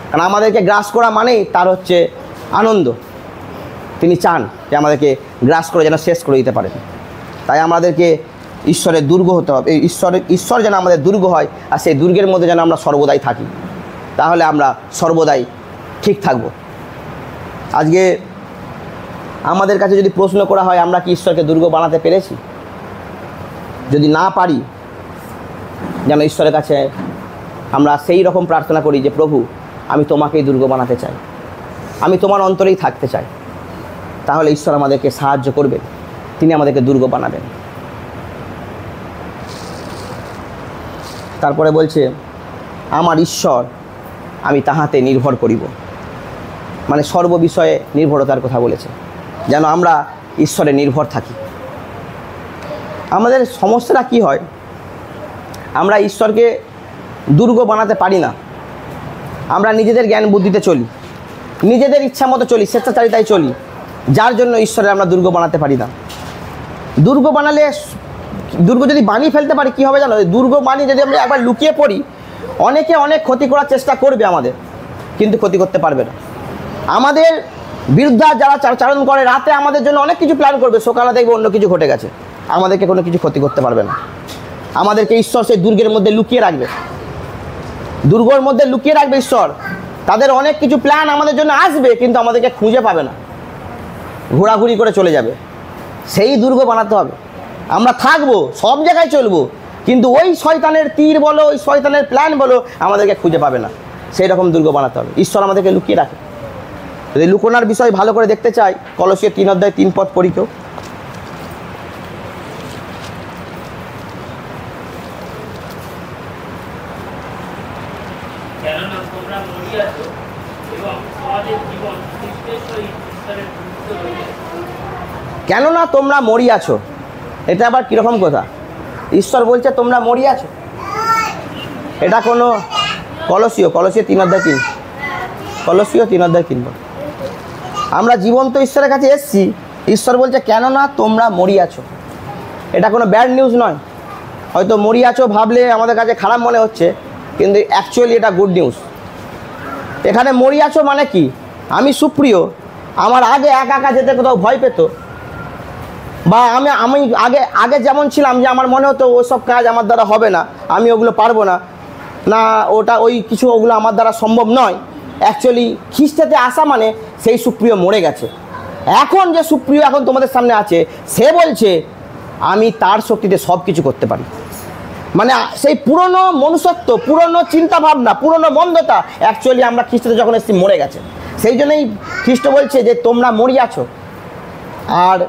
কারণ আমাদেরকে গ্রাস করা মানেই তার হচ্ছে আনন্দ। তিনি চান যে আমাদেরকে গ্রাস করে যেন শেষ করে দিতে পারেন। তাই আমাদেরকে ঈশ্বরের দুর্গ হতে হবে, ঈশ্বর যেন আমাদের দুর্গ হয়, আর সেই দুর্গের মধ্যে যেন আমরা সর্বদাই থাকি, তাহলে আমরা সর্বদাই ঠিক থাকব। আজকে আমাদের কাছে যদি প্রশ্ন করা হয় আমরা কি ঈশ্বরকে দুর্গ বানাতে পেরেছি, যদি না পারি, যেন ঈশ্বরের কাছে আমরা সেই রকম প্রার্থনা করি যে প্রভু আমি তোমাকেই দুর্গ বানাতে চাই, আমি তোমার অন্তরেই থাকতে চাই, তাহলে ঈশ্বর আমাদেরকে সাহায্য করবেন, তিনি আমাদেরকে দুর্গ বানাবেন। তারপরে বলছে আমার ঈশ্বর আমি তাহাতে নির্ভর করিব, মানে সর্ববিষয়ে নির্ভরতার কথা বলেছে, যেন আমরা ঈশ্বরে নির্ভর থাকি। আমাদের সমস্যাটা কি হয়, আমরা ঈশ্বরকে দুর্গ বানাতে পারি না, আমরা নিজেদের জ্ঞান বুদ্ধিতে চলি, নিজেদের ইচ্ছা মতো চলি, স্বেচ্ছাচারিতায় চলি, যার জন্য ঈশ্বরের আমরা দুর্গ বানাতে পারি না। দুর্গ বানালে, দুর্গ যদি বানিয়ে ফেলতে পারি কী হবে জানো, দুর্গ বানিয়ে যদি আমরা একবার লুকিয়ে পড়ি, অনেকে অনেক ক্ষতি করার চেষ্টা করবে আমাদের, কিন্তু ক্ষতি করতে পারবে না। আমাদের বিরুদ্ধে যারা চারণ করে, রাতে আমাদের জন্য অনেক কিছু প্ল্যান করবে, সকালে দেখবে অন্য কিছু ঘটে গেছে, আমাদেরকে কোনো কিছু ক্ষতি করতে পারবে না। আমাদেরকে ঈশ্বর সেই দুর্গের মধ্যে লুকিয়ে রাখবে, দুর্গের মধ্যে লুকিয়ে রাখবে ঈশ্বর। তাদের অনেক কিছু প্ল্যান আমাদের জন্য আসবে, কিন্তু আমাদেরকে খুঁজে পাবে না, ঘোরাঘুরি করে চলে যাবে। সেই দুর্গ বানাতে হবে। আমরা থাকবো, সব জায়গায় চলবো, কিন্তু ওই শয়তানের তীর বলো, ওই শয়তানের প্ল্যান বলো, আমাদেরকে খুঁজে পাবে না। সেই রকম দুর্গ বানাতে হবে। ঈশ্বর আমাদেরকে লুকিয়ে রাখে। যদি লুকোনার বিষয় ভালো করে দেখতে চাই, কলসিয় 3:3 পড়ি কেউ। কেননা তোমরা মরিয়াছ এবং তোমাদের জীবন খ্রিস্টের সহিত ঈশ্বরের যুক্ত রয়েছে। কেননা তোমরা মরিয়াছ, এটা আবার কীরকম কথা? ঈশ্বর বলছে তোমরা মরিয়াছ, এটা কোনো কলসিয় 3:3, কলসিয় 3:3। আমরা জীবন্ত ঈশ্বরের কাছে এসেছি, ঈশ্বর বলছে কেননা তোমরা মরিয়াছ। এটা কোনো ব্যাড নিউজ নয়। হয়তো মরিয়াছ ভাবলে আমাদের কাছে খারাপ মনে হচ্ছে, কিন্তু অ্যাকচুয়ালি এটা গুড নিউজ। এখানে মরিয়াছ মানে কি, আমি সুপ্রিয়, আমার আগে একা যেতে কোথাও ভয় পেত, বা আমি আগে যেমন ছিলাম যে আমার মনে হতো ওসব কাজ আমার দ্বারা হবে না, আমি ওগুলো পারবো না, ওগুলো আমার দ্বারা সম্ভব নয়। অ্যাকচুয়ালি খ্রিস্টেতে আসা মানে সেই সুপ্রিয় মরে গেছে। এখন যে সুপ্রিয় এখন তোমাদের সামনে আছে, সে বলছে আমি তার শক্তিতে সব কিছু করতে পারি। মানে সেই পুরনো মনুষ্যত্ব, পুরনো চিন্তাভাবনা, পুরনো মন্দতা অ্যাকচুয়ালি আমরা খ্রিস্টতে যখন এসেছি মরে গেছে। সেই জন্যই খ্রিস্ট বলছে যে তোমরা মরিয়াছ, আর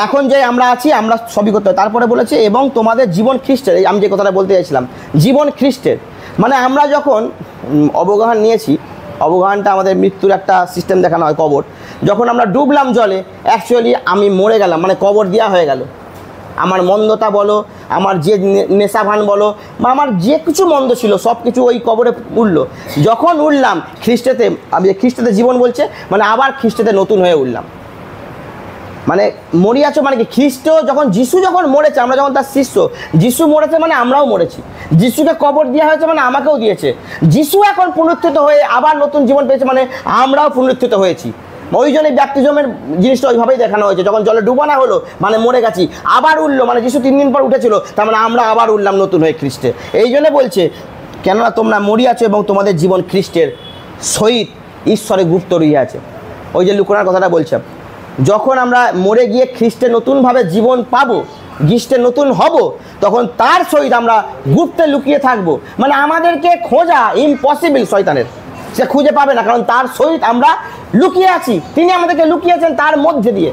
এখন যে আমরা আছি আমরা সবই করতে হবে। তারপরে বলেছে এবং তোমাদের জীবন খ্রিস্টের, আমি যে কথাটা বলতে চাইছিলাম, জীবন খ্রিস্টের মানে আমরা যখন অবগাহন নিয়েছি, অবগাহনটা আমাদের মৃত্যুর একটা সিস্টেম দেখানো হয়, কবর। যখন আমরা ডুবলাম জলে, অ্যাকচুয়ালি আমি মরে গেলাম, মানে কবর দেওয়া হয়ে গেল। আমার মন্দতা বলো, আমার যে নেশাভান বলো, বা আমার যে কিছু মন্দ ছিল সব কিছু ওই কবরে উঠলো। যখন উঠলাম খ্রিস্টেতে, আমি খ্রিস্টেতে জীবন বলছে মানে আবার খ্রিস্টেতে নতুন হয়ে উঠলাম। মানে মরিয়াছ মানে কি, খ্রিস্ট যখন যিশু যখন মরেছে, আমরা যখন তার শিষ্য, যিশু মরেছে মানে আমরাও মরেছি। যিশুকে কবর দেওয়া হয়েছে মানে আমাকেও দিয়েছে। যিশু এখন পুনরুত্থিত হয়ে আবার নতুন জীবন পেয়েছে মানে আমরাও পুনরুত্থিত হয়েছি। ওই জন্যই ব্যাপ্তিজমের জিনিসটা ওইভাবেই দেখানো হয়েছে। যখন জলে ডুবানো হলো মানে মরে গেছি, আবার উঠলো মানে যিশু 3 দিন পর উঠেছিল, তার মানে আমরা আবার উঠলাম নতুন হয়ে খ্রিস্টে। এই জন্য বলছে কেননা তোমরা মরিয়াছ এবং তোমাদের জীবন খ্রিস্টের সহিত ঈশ্বরে গুপ্ত রহিয়াছে। ওই যে লুকোনার কথাটা বলছে, যখন আমরা মরে গিয়ে খ্রিস্টে নতুনভাবে জীবন পাবো, খ্রিস্টে নতুন হব, তখন তার সহিত আমরা গুপ্তে লুকিয়ে থাকবো। মানে আমাদেরকে খোঁজা ইম্পসিবল শয়তানের, সে খুঁজে পাবে না, কারণ তার সহিত আমরা লুকিয়ে আছি। তিনি আমাদেরকে লুকিয়েছেন তার মধ্যে দিয়ে।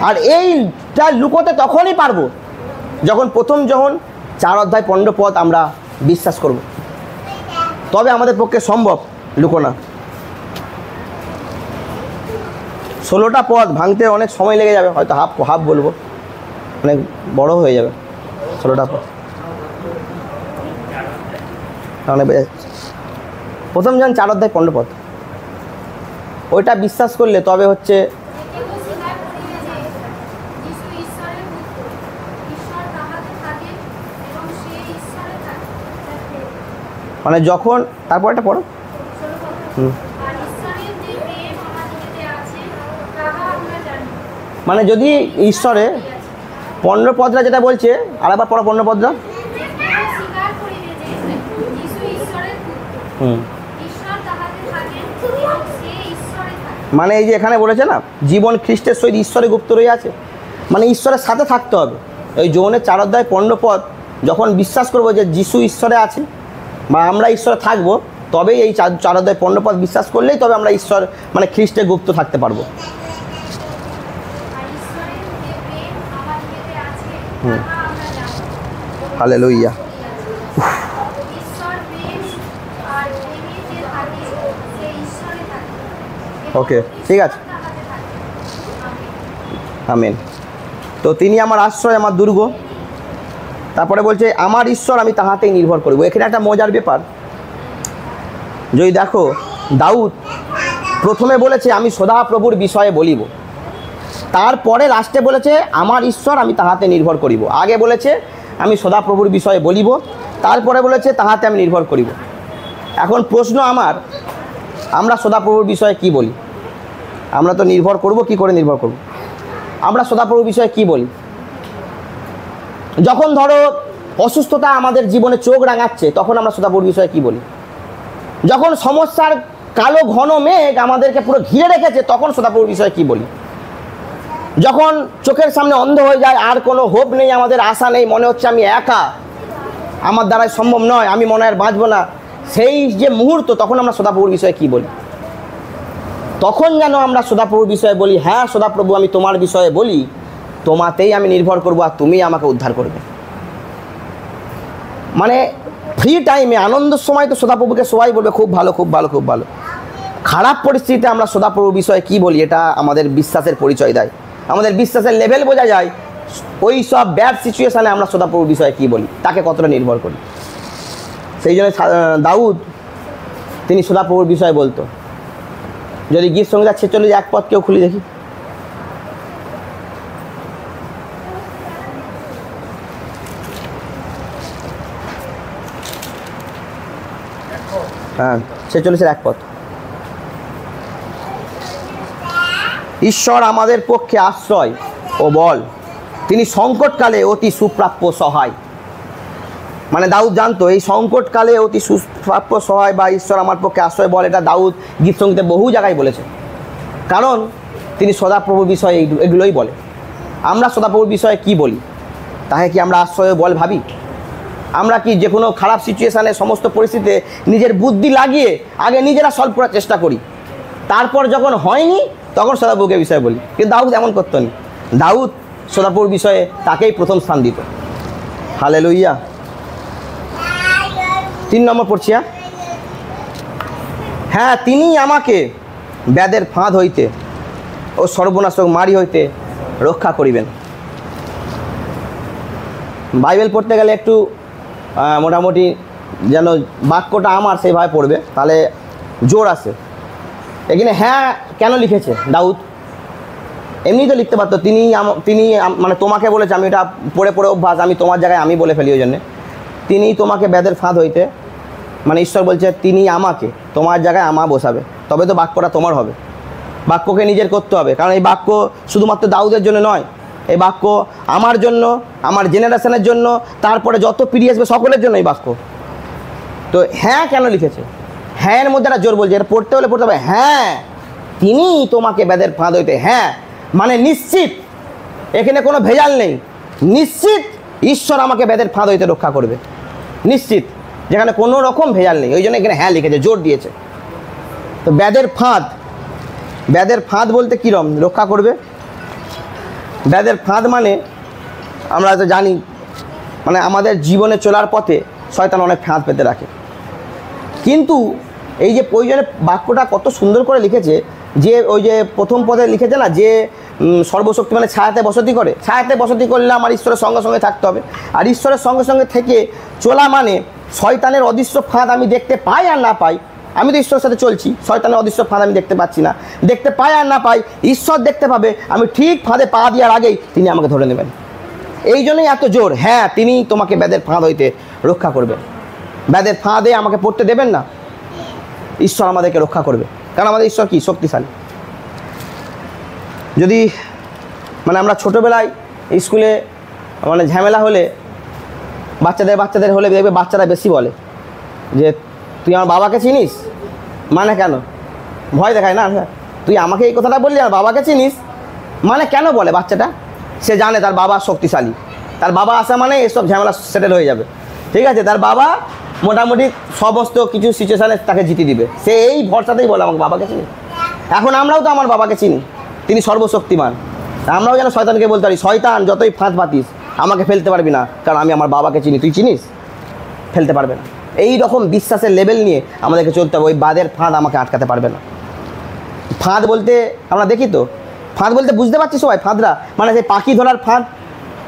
আর এইটা লুকোতে তখনই পারবো যখন 4:15 আমরা বিশ্বাস করব, তবে আমাদের পক্ষে সম্ভব লুকোনা। 16টা পদ ভাঙতে অনেক সময় লেগে যাবে, হয়তো হাফ বলবো, অনেক বড় হয়ে যাবে 16টা পদ। অনেক প্রথম জন 4:15 পদ, ওইটা বিশ্বাস করলে তবে হচ্ছে মানে যখন, তারপর একটা পড়ো। মানে যদি ঈশ্বরে 15 পদটা যেটা বলছে, আরেকবার পড়ো 15 পদটা। মানে এই যে এখানে বলেছে না, জীবন খ্রিস্টের সহিত ঈশ্বরে গুপ্ত রয়ে আছে, মানে ঈশ্বরের সাথে থাকতে হবে। ওই যোহনের 4:15 পদ যখন বিশ্বাস করব যে যিশু ঈশ্বরে আছে বা আমরা ঈশ্বরে থাকবো, তবেই এই 4 অধ্যায় 15 পদ বিশ্বাস করলেই তবে আমরা ঈশ্বর মানে খ্রিস্টে গুপ্ত থাকতে পারবো। আর ঈশ্বরের যে প্রেম আমাদেরকে আছে তাহা আমরা জানি। হালেলুয়া। ঈশ্বর প্রেম আর প্রেমে যে থাকে সে ঈশ্বরে থাকে। ওকে, ঠিক আছে, তাহাতে থাকে। আমেন। আমেন। তো তিনি আমার আশ্রয়, আমার দুর্গ। তারপরে বলছে আমার ঈশ্বর, আমি তাহাতেই নির্ভর করব। এখানে একটা মজার ব্যাপার, যদি দেখো দাউদ প্রথমে বলেছে আমি সদাপ্রভুর বিষয়ে বলিব, তারপরে লাস্টে বলেছে আমার ঈশ্বর, আমি তাহাতে নির্ভর করিব। আগে বলেছে আমি সদাপ্রভুর বিষয়ে বলিব, তারপরে বলেছে তাহাতে আমি নির্ভর করিব। এখন প্রশ্ন আমার, আমরা সদাপ্রভুর বিষয়ে কি বলি? আমরা তো নির্ভর করব, কি করে নির্ভর করব? আমরা সদাপ্রভুর বিষয়ে কি বলি? যখন ধরো অসুস্থতা আমাদের জীবনে চোখ রাঙাচ্ছে, তখন আমরা সদাপ্রভুর বিষয়ে কি বলি? যখন সমস্যার কালো ঘন মেঘ আমাদেরকে পুরো ঘিরে রেখেছে, তখন সদাপ্রভুর বিষয়ে কি বলি? যখন চোখের সামনে অন্ধ হয়ে যায়, আর কোনো হোপ নেই, আমাদের আশা নেই, মনে হচ্ছে আমি একা, আমার দ্বারাই সম্ভব নয়, আমি মনে হয় বাঁচবো না, সেই যে মুহূর্ত, তখন আমরা সদাপ্রভুর বিষয়ে কি বলি? তখন যেন আমরা সদাপ্রভুর বিষয়ে বলি, হ্যাঁ সদাপ্রভু, আমি তোমার বিষয়ে বলি, তোমাতেই আমি নির্ভর করবো আর তুমি আমাকে উদ্ধার করবে। মানে ফ্রি টাইমে, আনন্দের সময় তো সদাপ্রভুকে সবাই বলবে খুব ভালো, খুব ভালো, খুব ভালো। খারাপ পরিস্থিতিতে আমরা সদাপ্রভুর বিষয়ে কি বলি, এটা আমাদের বিশ্বাসের পরিচয় দেয়, আমাদের বিশ্বাসের লেভেল বোঝা যায়। ওই সব ব্যাড সিচুয়েশানে আমরা সদাপ্রভুর বিষয়ে কি বলি, তাকে কতটা নির্ভর করি। সেই জন্য দাউদ তিনি সদাপ্রভুর বিষয়ে বলতো। যদি গীত সংহিতা 46 1 পদ কেউ খুলি দেখি। হ্যাঁ, 46 1 পদ। ঈশ্বর আমাদের পক্ষে আশ্রয় ও বল, তিনি সংকটকালে অতি সুপ্রাপ্য সহায়। মানে দাউদ জানতো এই সংকটকালে অতি সুপ্রাপ্য সহায় বা ঈশ্বর আমার পক্ষে আশ্রয় বল, এটা দাউদ গীত সংগীতে বহু জায়গায় বলেছে। কারণ তিনি সদাপ্রভুর বিষয়ে এগুলোই বলে। আমরা সদাপ্রভুর বিষয়ে কি বলি? তাহে কি আমরা আশ্রয় বল ভাবি? আমরা কি যে কোনো খারাপ সিচুয়েশানে, সমস্ত পরিস্থিতিতে নিজের বুদ্ধি লাগিয়ে আগে নিজেরা সলভ করার চেষ্টা করি, তারপর যখন হয়নি তখন সদাপ্রভুকে বিষয়ে বলি? কিন্তু দাউদ এমন করতো না। দাউদ সদাপ্রভুর বিষয়ে তাকেই প্রথম স্থান দিত। হালেলুইয়া। 3 নম্বর পড়ছি। হ্যাঁ, তিনি আমাকে ব্যাধের ফাঁদ হইতে ও সর্বনাশক মারি হইতে রক্ষা করিবেন। বাইবেল পড়তে গেলে একটু মোটামুটি যেন বাক্যটা আমার সেইভাবে পড়বে, তাহলে জোর আসে। এখানে হ্যাঁ কেন লিখেছে দাউদ? এমনি তো লিখতে পারতো তিনি মানে তোমাকে বলেছে, আমি এটা পড়ে পড়ে অভ্যাস, আমি তোমার জায়গায় আমি বলে ফেলি। ওই জন্যে তিনি তোমাকে ব্যাধের ফাঁদ হইতে, মানে ঈশ্বর বলছে তিনি আমাকে, তোমার জায়গায় আমা বসাবে, তবে তো বাক্যটা তোমার হবে। বাক্যকে নিজের করতে হবে, কারণ এই বাক্য শুধুমাত্র দাউদের জন্য নয়, এই বাক্য আমার জন্য, আমার জেনারেশনের জন্য, তারপরে যত পিড়ি আসবে সকলের জন্য এই বাক্য। তো হ্যাঁ কেন লিখেছে? হ্যাঁ এর মধ্যে একটা জোর বলছে, এটা পড়তে হলে পড়তে হবে হ্যাঁ তিনি তোমাকে ব্যাধের ফাঁদ হইতে। হ্যাঁ মানে নিশ্চিত, এখানে কোনো ভেজাল নেই, নিশ্চিত ঈশ্বর আমাকে ব্যাধের ফাঁদ হইতে রক্ষা করবে, নিশ্চিত, যেখানে কোনো রকম ভেজাল নেই। ওই জন্য এখানে হ্যাঁ লিখেছে, জোর দিয়েছে। তো ব্যাধের ফাঁদ, ব্যাধের ফাঁদ বলতে কীরকম রক্ষা করবে? ব্যাধের ফাঁদ মানে আমরা তো জানি, মানে আমাদের জীবনে চলার পথে শয়তান অনেক ফাঁদ পেতে রাখে। কিন্তু এই যে প্রয়োজনে বাক্যটা কত সুন্দর করে লিখেছে, যে ওই যে প্রথম পদে লিখেছে না, যে সর্বশক্তি মানে ছায়াতে বসতি করে। ছায়াতে বসতি করলে আমার ঈশ্বরের সঙ্গে সঙ্গে থাকতে হবে, আর ঈশ্বরের সঙ্গে সঙ্গে থেকে চলা মানে শয়তানের অদৃশ্য ফাঁদ আমি দেখতে পাই আর না পাই, আমি তো ঈশ্বরের সাথে চলছি, শয়তানের অদৃশ্য ফাঁদ আমি দেখতে পাচ্ছি না, দেখতে পাই আর না পাই, ঈশ্বর দেখতে পাবে, আমি ঠিক ফাঁদে পা দেওয়ার আগেই তিনি আমাকে ধরে নেবেন। এই জন্যই এত জোর, হ্যাঁ তিনি তোমাকে ব্যাধের ফাঁদ হইতে রক্ষা করবেন। ব্যাধের ফাঁদে আমাকে পড়তে দেবেন না, ঈশ্বর আমাদেরকে রক্ষা করবে, কারণ আমাদের ঈশ্বর কি শক্তিশালী। যদি মানে আমরা ছোটোবেলায় স্কুলে মানে ঝামেলা হলে বাচ্চাদের হলে দেখবে বাচ্চারা বেশি বলে যে তুই আমার বাবাকে চিনিস, মানে কেন ভয় দেখায় না, তুই আমাকে এই কথাটা বললি আর বাবাকে চিনিস, মানে কেন বলে বাচ্চাটা? সে জানে তার বাবা শক্তিশালী, তার বাবা আসা মানে এসব ঝামেলা সেটেল হয়ে যাবে, ঠিক আছে। তার বাবা মোটামুটি সমস্ত কিছু সিচুয়েশানে তাকে জিতে দিবে, সে এই ভরসাতেই বলে আমাকে বাবাকে চিনি। এখন আমরাও তো আমার বাবাকে চিনি, তিনি সর্বশক্তিমান। আমরাও যেন শয়তানকে বলতে পারি, শয়তান যতই ফাঁদ পাতিস আমাকে ফেলতে পারবি না, কারণ আমি আমার বাবাকে চিনি, তুই চিনিস, ফেলতে পারবে না। এই রকম বিশ্বাসের লেভেল নিয়ে আমাদেরকে চলতে হবে। ওই বাদের ফাঁদ আমাকে আটকাতে পারবে না। ফাঁদ বলতে আমরা দেখি তো, ফাঁদ বলতে বুঝতে পারছি সবাই, ফাঁদরা মানে সেই পাখি ধরার ফাঁদ।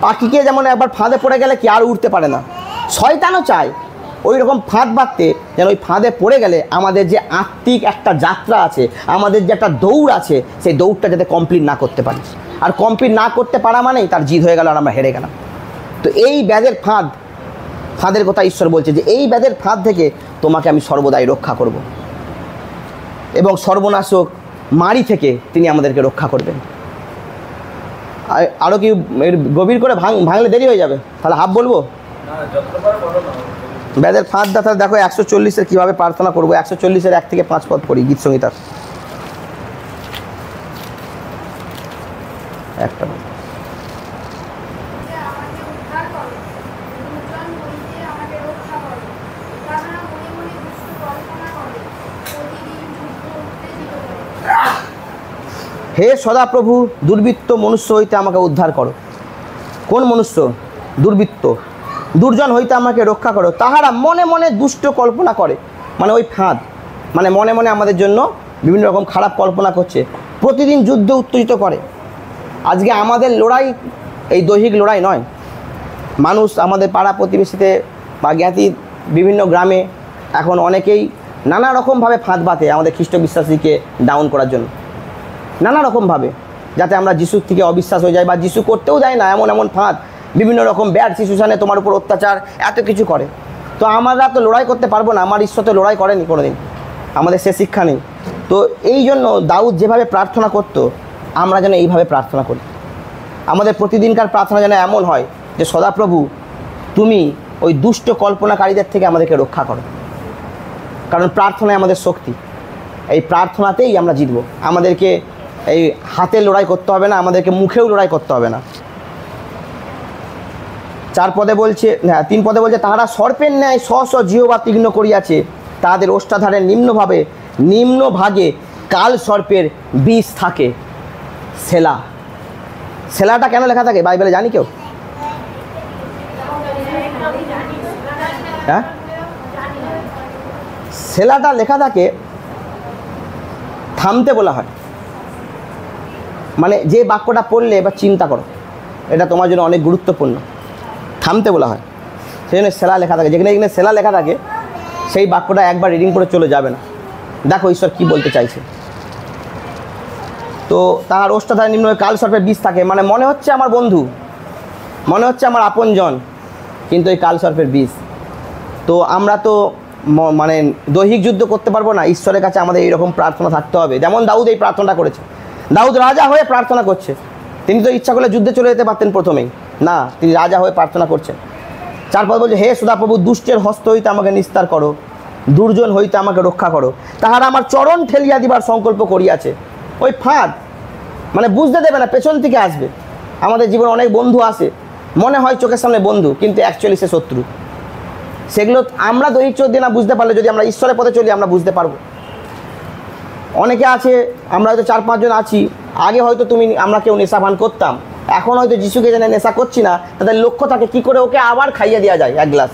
পাখিকে যেমন একবার ফাঁদে পড়ে গেলে কি আর উঠতে পারে না, শয়তানও চায় ওই রকম ফাঁদ বাঁধতে, যেন ওই ফাঁদে পড়ে গেলে আমাদের যে আত্মিক একটা যাত্রা আছে, আমাদের যে একটা দৌড় আছে, সেই দৌড়টা যাতে কমপ্লিট না করতে পারি। আর কমপ্লিট না করতে পারা মানেই তার জিদ হয়ে গেল আর আমরা হেরে গেলাম। তো এই ব্যাধের ফাঁদের কথা ঈশ্বর বলছে যে এই ব্যাধের ফাঁদ থেকে তোমাকে আমি সর্বদাই রক্ষা করব, এবং সর্বনাশক মারি থেকে তিনি আমাদেরকে রক্ষা করবেন। আরও কি এর গভীর করে ভাঙলে দেরি হয়ে যাবে, তাহলে হাফ বলবো। ব্যাধের ফাঁদটা তাহলে দেখো 140-এর কীভাবে প্রার্থনা করবো। 140-এর 1 থেকে 5 পদ পড়ি গীত সংহিতার। একটা আমাকে উদ্ধার করো, দুর্জন হইতে আমাকে রক্ষা করো। তাহারা মনে মনে দুষ্ট কল্পনা করে, প্রতিদিন যুদ্ধ উত্তেজিত করে। হে সদাপ্রভু, দুর্বৃত্ত মনুষ্য হইতে আমাকে উদ্ধার করো। কোন মনুষ্য? দুর্বৃত্ত, দুর্জন হইতে আমাকে রক্ষা করো। তাহারা মনে মনে দুষ্ট কল্পনা করে, মানে ওই ফাঁদ, মানে মনে মনে আমাদের জন্য বিভিন্ন রকম খারাপ কল্পনা করছে, প্রতিদিন যুদ্ধ উত্তেজিত করে। আজকে আমাদের লড়াই এই দৈহিক লড়াই নয়। মানুষ আমাদের পাড়া প্রতিবেশীতে বা জ্ঞাতি বিভিন্ন গ্রামে এখন অনেকেই নানা রকমভাবে ফাঁদ বাঁধে আমাদের খ্রিস্ট বিশ্বাসীকে ডাউন করার জন্য, নানা রকমভাবে, যাতে আমরা যিশুর থেকে অবিশ্বাস হয়ে যাই বা যিশু করতেও যায় না, এমন এমন ফাঁদ, বিভিন্ন রকম ব্যাড সিচুয়েশানে তোমার উপর অত্যাচার, এত কিছু করে। তো আমরা তো লড়াই করতে পারবো না, আমার ঈশ্বর তো লড়াই করেনি কোনোদিন, আমাদের সে শিক্ষা নেই। তো এই জন্য দাউদ যেভাবে প্রার্থনা করতো, আমরা যেন এইভাবে প্রার্থনা করি। আমাদের প্রতিদিনকার প্রার্থনা যেন এমন হয় যে সদাপ্রভু তুমি ওই দুষ্ট কল্পনাকারীদের থেকে আমাদেরকে রক্ষা করো, কারণ প্রার্থনায় আমাদের শক্তি, এই প্রার্থনাতেই আমরা জিতবো। আমাদেরকে এই হাতে লড়াই করতে হবে না, আমাদেরকে মুখেও লড়াই করতে হবে না। 4 পদে বলছে, হ্যাঁ 3 পদে বলছে, তাহারা সর্পের ন্যায় স্ব জিহ্বা তীক্ষ্ণ করিয়াছে, তাহাদের ওষ্ঠাধারে নিম্নভাগে কাল সর্পের বিষ থাকে। সেলাটা কেন লেখা থাকে বাইবেলে জানি কেউ? হ্যাঁ, সেলাটা লেখা থাকে থামতে বলা হয়, মানে যে বাক্যটা পড়লে এবার চিন্তা করো, এটা তোমার জন্য অনেক গুরুত্বপূর্ণ, থামতে বলা হয়, সেই জন্য সেলা লেখা থাকে। যেখানে যেখানে সেলা লেখা থাকে সেই বাক্যটা একবার রিডিং করে চলে যাবে না, দেখো ঈশ্বর কি বলতে চাইছে। তো তাহার ওষ্ঠাধারে নিম্ন কাল সর্পের বিষ থাকে, মানে মনে হচ্ছে আমার বন্ধু, মনে হচ্ছে আমার আপনজন, কিন্তু এই কাল সর্পের বিষ। তো আমরা তো মানে দৈহিক যুদ্ধ করতে পারবো না, ঈশ্বরের কাছে আমাদের এইরকম প্রার্থনা থাকতে হবে। যেমন দাউদ এই প্রার্থনাটা করেছে, দাউদ রাজা হয়ে প্রার্থনা করছে। তিনি তো ইচ্ছা করলে যুদ্ধে চলে যেতে পারতেন প্রথমেই, না, তিনি রাজা হয়ে প্রার্থনা করছেন। 4 পদ বলছে, হে সদাপ্রভু দুষ্টের হস্ত হইতে আমাকে নিস্তার করো, দুর্জন হইতে আমাকে রক্ষা করো। তাহারা আমার চরণ ঠেলিয়া দিবার সংকল্প করিয়াছে। ওই ফাঁদ মানে বুঝতে দেবে না, পেছন থেকে আসবে। আমাদের জীবনে অনেক বন্ধু আসে, মনে হয় চোখের সামনে বন্ধু, কিন্তু অ্যাকচুয়ালি সে শত্রু। সেগুলো আমরা দৈহিক চোখ দিয়ে না বুঝতে পারলে, যদি আমরা ঈশ্বরের পথে চলি আমরা বুঝতে পারবো। অনেকে আছে, আমরা হয়তো 4-5 জন আছি, আগে হয়তো আমরা কেউ নেশা ভান করতাম, এখন হয়তো যিশুকে জেনে নেশা করছি না, তাদের লক্ষ্য থাকে কী করে ওকে আবার খাইয়ে দেওয়া যায় 1 গ্লাস,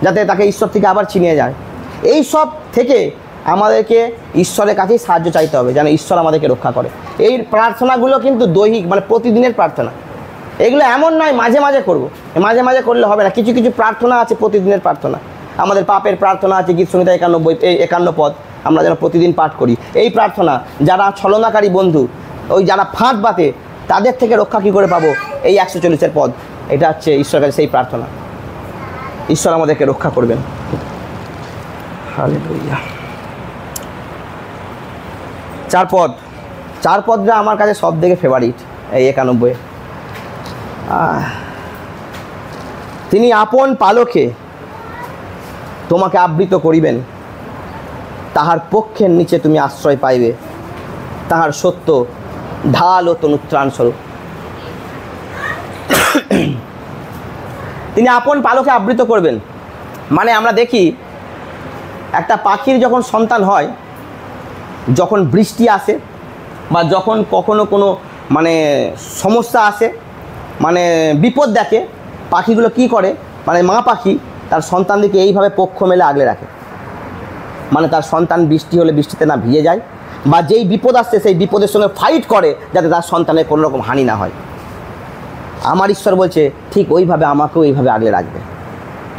যাতে তাকে ঈশ্বর থেকে আবার ছিনিয়ে যায়। এই সব থেকে আমাদেরকে ঈশ্বরের কাছেই সাহায্য চাইতে হবে, যেন ঈশ্বর আমাদেরকে রক্ষা করে। এই প্রার্থনাগুলো কিন্তু দৈহিক, মানে প্রতিদিনের প্রার্থনা। এগুলো এমন নয় মাঝে মাঝে করবো, মাঝে মাঝে করলে হবে না। কিছু কিছু প্রার্থনা আছে প্রতিদিনের প্রার্থনা। আমাদের পাপের প্রার্থনা আছে গীত সংহিতা 51 পদ, আমরা যেন প্রতিদিন পাঠ করি। এই প্রার্থনা যারা ছলনাকারী বন্ধু, ওই যারা ফাঁদ বাঁধে, তাদের থেকে রক্ষা কী করে পাবো, এই 140 পদ, এটা হচ্ছে ঈশ্বরের কাছে সেই প্রার্থনা। ঈশ্বর আমাদেরকে রক্ষা করবেন। হালেলুয়া। 4 পদটা আমার কাছে সব থেকে ফেভারিট, এই 91। তিনি আপন পালকে তোমাকে আবৃত করিবেন, তাহার পক্ষের নিচে তুমি আশ্রয় পাইবে, তাহার সত্য ঢাল ও তনুত্রাণ স্বরূপ। তিনি আপন পালকে আবৃত করবেন। মানে আমরা দেখি একটা পাখির যখন সন্তান হয়, যখন বৃষ্টি আসে বা যখন কখনো কোনো মানে সমস্যা আসে, মানে বিপদ দেখে, পাখিগুলো কি করে, মানে মা পাখি তার সন্তানদেরকে এইভাবে পক্ষ মেলে আগলে রাখে। মানে তার সন্তান বৃষ্টি হলে বৃষ্টিতে না ভিজে যায়, বা যেই বিপদ আসছে সেই বিপদের সঙ্গে ফাইট করে যাতে তার সন্তানের কোনো রকম হানি না হয়। আমার ঈশ্বর বলছে ঠিক ওইভাবে আমাকেও এইভাবে আগলে রাখবে।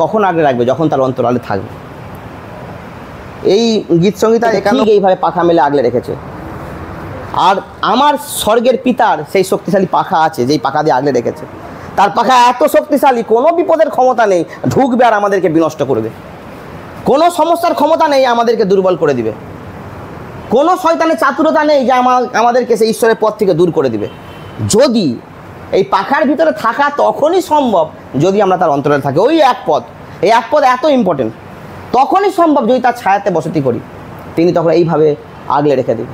কখন আগলে রাখবে? যখন তার অন্তরালে থাকবে। এই গীত সংগীতা এখানে এইভাবে পাখা মেলে আগলে রেখেছে। আর আমার স্বর্গের পিতার সেই শক্তিশালী পাখা আছে, যেই পাখা দিয়ে আগলে রেখেছে। তার পাখা এত শক্তিশালী, কোনো বিপদের ক্ষমতা নেই ঢুকবে আর আমাদেরকে বিনষ্ট করবে। কোনো সমস্যার ক্ষমতা নেই আমাদেরকে দুর্বল করে দিবে। কোনো শয়তানের চাতুরতা নেই যে আমাদেরকে সেই ঈশ্বরের পথ থেকে দূর করে দিবে। যদি এই পাখার ভিতরে থাকা তখনই সম্ভব যদি আমরা তার অন্তরে থাকি। ওই এক পথ, এই এক পথ এত ইম্পর্টেন্ট। তখনই সম্ভব যদি তার ছায়াতে বসতি করি। তিনি তখন এইভাবে আগলে রেখে দেবে,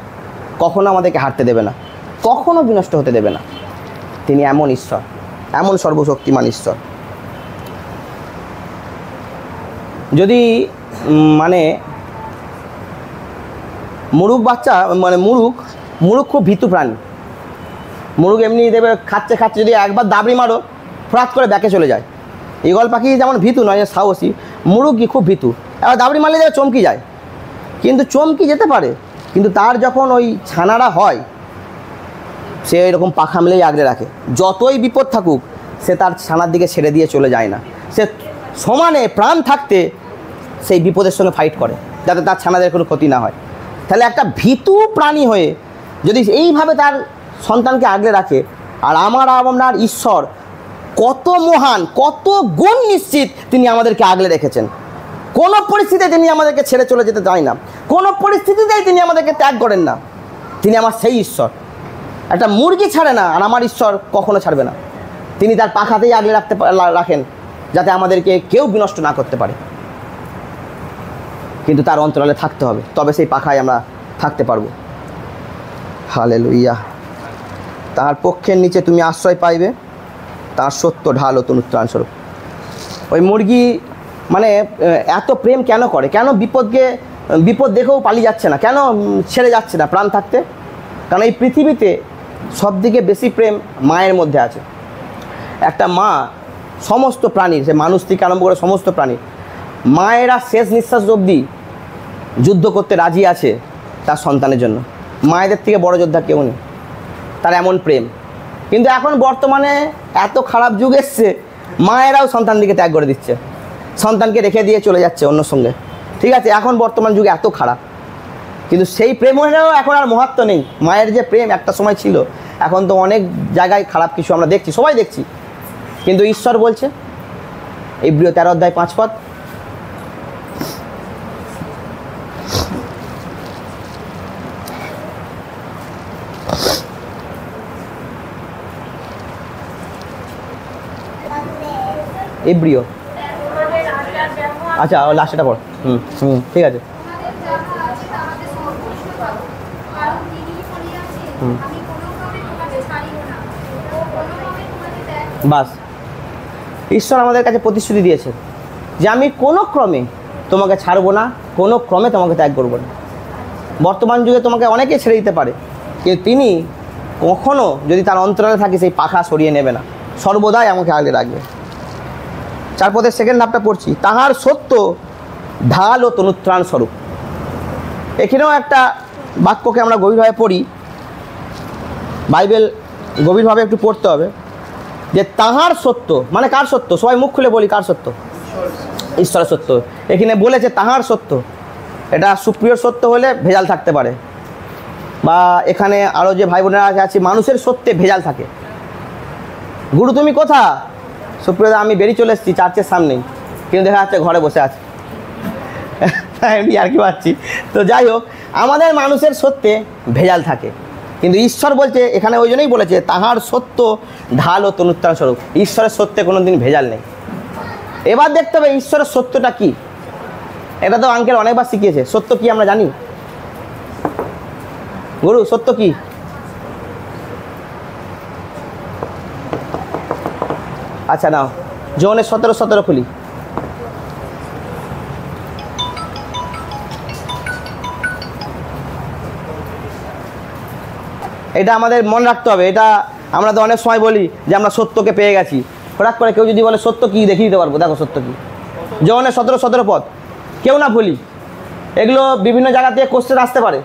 কখনো আমাদেরকে হারতে দেবে না, কখনো বিনষ্ট হতে দেবে না। তিনি এমন ঈশ্বর, এমন সর্বশক্তিমান ঈশ্বর। যদি মানে মুরুগ বাচ্চা, মানে মুরুগ খুব ভীতু প্রাণী। মুরুগ এমনি দেবে খাচ্ছে যদি একবার দাবড়ি মারো ফরাত করে ব্যাকে চলে যায়। ঈগল পাখি যেমন ভীতু নয়, সাহসী, মুরুগ কি খুব ভীতু। এবার দাবড়ি মারলে যাবে চমকি যায়, কিন্তু চমকি যেতে পারে, কিন্তু তার যখন ওই ছানারা হয় সে এরকম পাখা মেলেই আগলে রাখে। যতই বিপদ থাকুক সে তার ছানার দিকে ছেড়ে দিয়ে চলে যায় না। সে সমানে প্রাণ থাকতে সেই বিপদের সঙ্গে ফাইট করে যাতে তার ছানাদের কোনো ক্ষতি না হয়। তাহলে একটা ভীতু প্রাণী হয়ে যদি এইভাবে তার সন্তানকে আগলে রাখে, আর আপনার ঈশ্বর কত মহান, কত গুণ নিশ্চিত তিনি আমাদেরকে আগলে রেখেছেন। কোনো পরিস্থিতিতে তিনি আমাদেরকে ছেড়ে চলে যেতে চায় না, কোনো পরিস্থিতিতেই তিনি আমাদেরকে ত্যাগ করেন না। তিনি আমার সেই ঈশ্বর। একটা মুরগি ছাড়ে না, আর আমার ঈশ্বর কখনো ছাড়বে না। তিনি তার পাখাতেই আগলে রাখেন যাতে আমাদেরকে কেউ বিনষ্ট না করতে পারে। কিন্তু তার অন্তরালে থাকতে হবে, তবে সেই পাখায় আমরা থাকতে পারবো। হালেলুইয়া। তার পক্ষের নিচে তুমি আশ্রয় পাইবে, তার সত্য ঢাল ও তনুত্রাণ স্বরূপ। ওই মুরগি মানে এত প্রেম কেন করে? কেন বিপদ দেখেও পালিয়ে যাচ্ছে না? কেন ছেড়ে যাচ্ছে না প্রাণ থাকতে? কারণ এই পৃথিবীতে সবদিকে বেশি প্রেম মায়ের মধ্যে আছে। একটা মা সমস্ত প্রাণীর, সে মানুষ থেকে আরম্ভ করে সমস্ত প্রাণী, মায়েরা শেষ নিঃশ্বাস অবধি যুদ্ধ করতে রাজি আছে তার সন্তানের জন্য। মায়েদের থেকে বড় যোদ্ধা কেউ নেই, তার এমন প্রেম। কিন্তু এখন বর্তমানে এত খারাপ যুগ এসছে, মায়েরাও সন্তানদিকে ত্যাগ করে দিচ্ছে, সন্তানকে রেখে দিয়ে চলে যাচ্ছে অন্য সঙ্গে। ঠিক আছে, এখন বর্তমান যুগে এত খারাপ, কিন্তু সেই প্রেমেরও এখন আর মহত্ব নেই। মায়ের যে প্রেম একটা সময় ছিল, এখন তো অনেক জায়গায় খারাপ কিছু আমরা দেখছি, সবাই দেখছি। কিন্তু ঈশ্বর বলছে ইব্রিয় 13 অধ্যায় 5 পদ, ইব্রিয়, আচ্ছা লাস্টটা পড়। ঠিক আছে। বাস, ঈশ্বর আমাদের কাছে প্রতিশ্রুতি দিয়েছে যে আমি কোনো ক্রমে তোমাকে ছাড়বো না, কোনো ক্রমে তোমাকে ত্যাগ করবো না। বর্তমান যুগে তোমাকে অনেকে ছেড়ে দিতে পারে, কিন্তু তিনি কখনো যদি তার অন্তরালে থাকে সেই পাখা সরিয়ে নেবে না, সর্বদাই আমাকে আগলে রাখবে। 4 পদের সেকেন্ড হাফটা পড়ছি, তাহার সত্য ঢাল ও তনুত্রাণ স্বরূপ। এখানেও একটা বাক্যকে আমরা গভীরভাবে পড়ি, বাইবেল গভীরভাবে একটু পড়তে হবে। যে তাহার সত্য মানে কার সত্য? সবাই মুখ খুলে বলি, কার সত্য? ঈশ্বরের সত্য। এখানে বলেছে তাহার সত্য। এটা সুপ্রিয় সত্য হলে ভেজাল থাকতে পারে, বা এখানে আরও যে ভাই বোনেরা আছে মানুষের সত্যে ভেজাল থাকে। গুরু তুমি কোথা? সুপ্রিয়দা আমি বেরিয়ে চলে এসেছি চার্চের সামনেই, কিন্তু দেখা যাচ্ছে ঘরে বসে আছে। এমনি আর কি পাচ্ছি। তো যাই হোক, আমাদের মানুষের সত্যে ভেজাল থাকে, কিন্তু ঈশ্বর বলছে এখানে, ওই জন্যই বলেছে তাহার সত্য ঢাল ও তনুত্রাণ স্বরূপ। ঈশ্বরের সত্যে কোনো দিন ভেজাল নেই। এবার দেখতে হবে ঈশ্বরের সত্যটা কি। এটা তো আঙ্কেল অনেকবার শিখিয়েছে। সত্য কি আমরা জানি? গুরু সত্য কি? আচ্ছা নাও, যোহনের 17 খুলি। এটা আমাদের মনে রাখতে হবে। এটা আমরা তো অনেক সময় বলি যে আমরা সত্যকে পেয়ে গেছি, হঠাৎ করে কেউ যদি বলে সত্য কী দেখিয়ে দিতে পারবো, দেখো সত্য কী। যোহনের 17 পদ কেউ না ভুলি। এগুলো বিভিন্ন জায়গা থেকে কোশ্চেন আসতে পারে।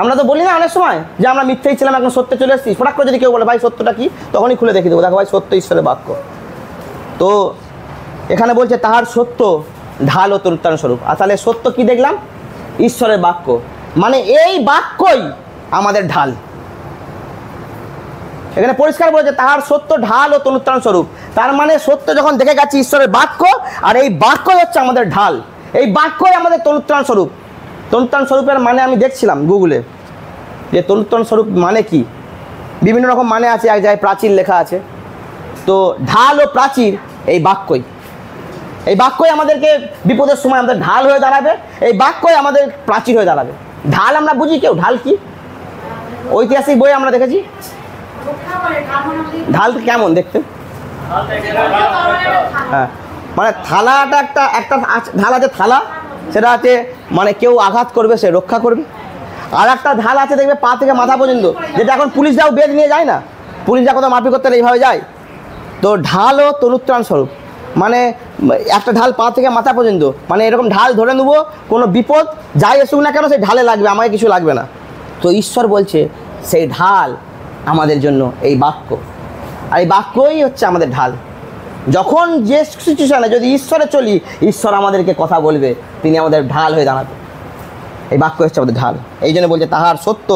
আমরা তো বলি না অনেক সময় যে আমরা মিথ্যেই ছিলাম, এখন সত্যে চলে এসেছি। হঠাৎ করে যদি কেউ বলে ভাই সত্যটা কি, তখনই খুলে দেখিয়ে দেবো, দেখো ভাই সত্য ঈশ্বরের বাক্য। তো এখানে বলছে তাহার সত্য ঢাল ও তরুত্তারণ স্বরূপ। আর তাহলে সত্য কি দেখলাম? ঈশ্বরের বাক্য, মানে এই বাক্যই আমাদের ঢাল। এখানে পরিষ্কার বলেছে তাহার সত্য ঢাল ও তরুত্তারণ স্বরূপ। তার মানে সত্য যখন দেখে গেছি ঈশ্বরের বাক্য, আর এই বাক্যই হচ্ছে আমাদের ঢাল, এই বাক্যই আমাদের তরুত্তারণ স্বরূপ। তরুত্তারণ স্বরূপের মানে আমি দেখছিলাম গুগলে যে তরুত্তারণ স্বরূপ মানে কি, বিভিন্ন রকম মানে আছে, এক জায়গায় প্রাচীর লেখা আছে। তো ঢাল ও প্রাচীর এই বাক্যই, এই বাক্যই আমাদেরকে বিপদের সময় আমাদের ঢাল হয়ে দাঁড়াবে, এই বাক্যই আমাদের প্রাচীর হয়ে দাঁড়াবে। ঢাল আমরা বুঝি কেউ, ঢাল কি ঐতিহাসিক বই আমরা দেখেছি। ঢাল কেমন দেখতে? হ্যাঁ, মানে থালাটা একটা ঢাল আছে, থালা সেটা আছে মানে কেউ আঘাত করবে সে রক্ষা করবে। আর একটা ঢাল আছে দেখবে পা থেকে মাথা পর্যন্ত, যেটা এখন পুলিশরাও বেদ নিয়ে যায় না, পুলিশরা কোথাও মারপিট করতে এইভাবে যায়। তো ঢাল ও তরুত্রাণ স্বরূপ, মানে একটা ঢাল পা থেকে মাথা পর্যন্ত, মানে এরকম ঢাল ধরে নেবো, কোনো বিপদ যাই এসুক না কেন সেই ঢালে লাগবে, আমাকে কিছু লাগবে না। তো ঈশ্বর বলছে সেই ঢাল আমাদের জন্য এই বাক্য, আর এই বাক্যই হচ্ছে আমাদের ঢাল। যখন যে সিচুয়েশনে যদি ঈশ্বরে চলি, ঈশ্বর আমাদেরকে কথা বলবে, তিনি আমাদের ঢাল হয়ে দাঁড়াবে। এই বাক্য হচ্ছে আমাদের ঢাল। এই জন্য বলছে তাহার সত্য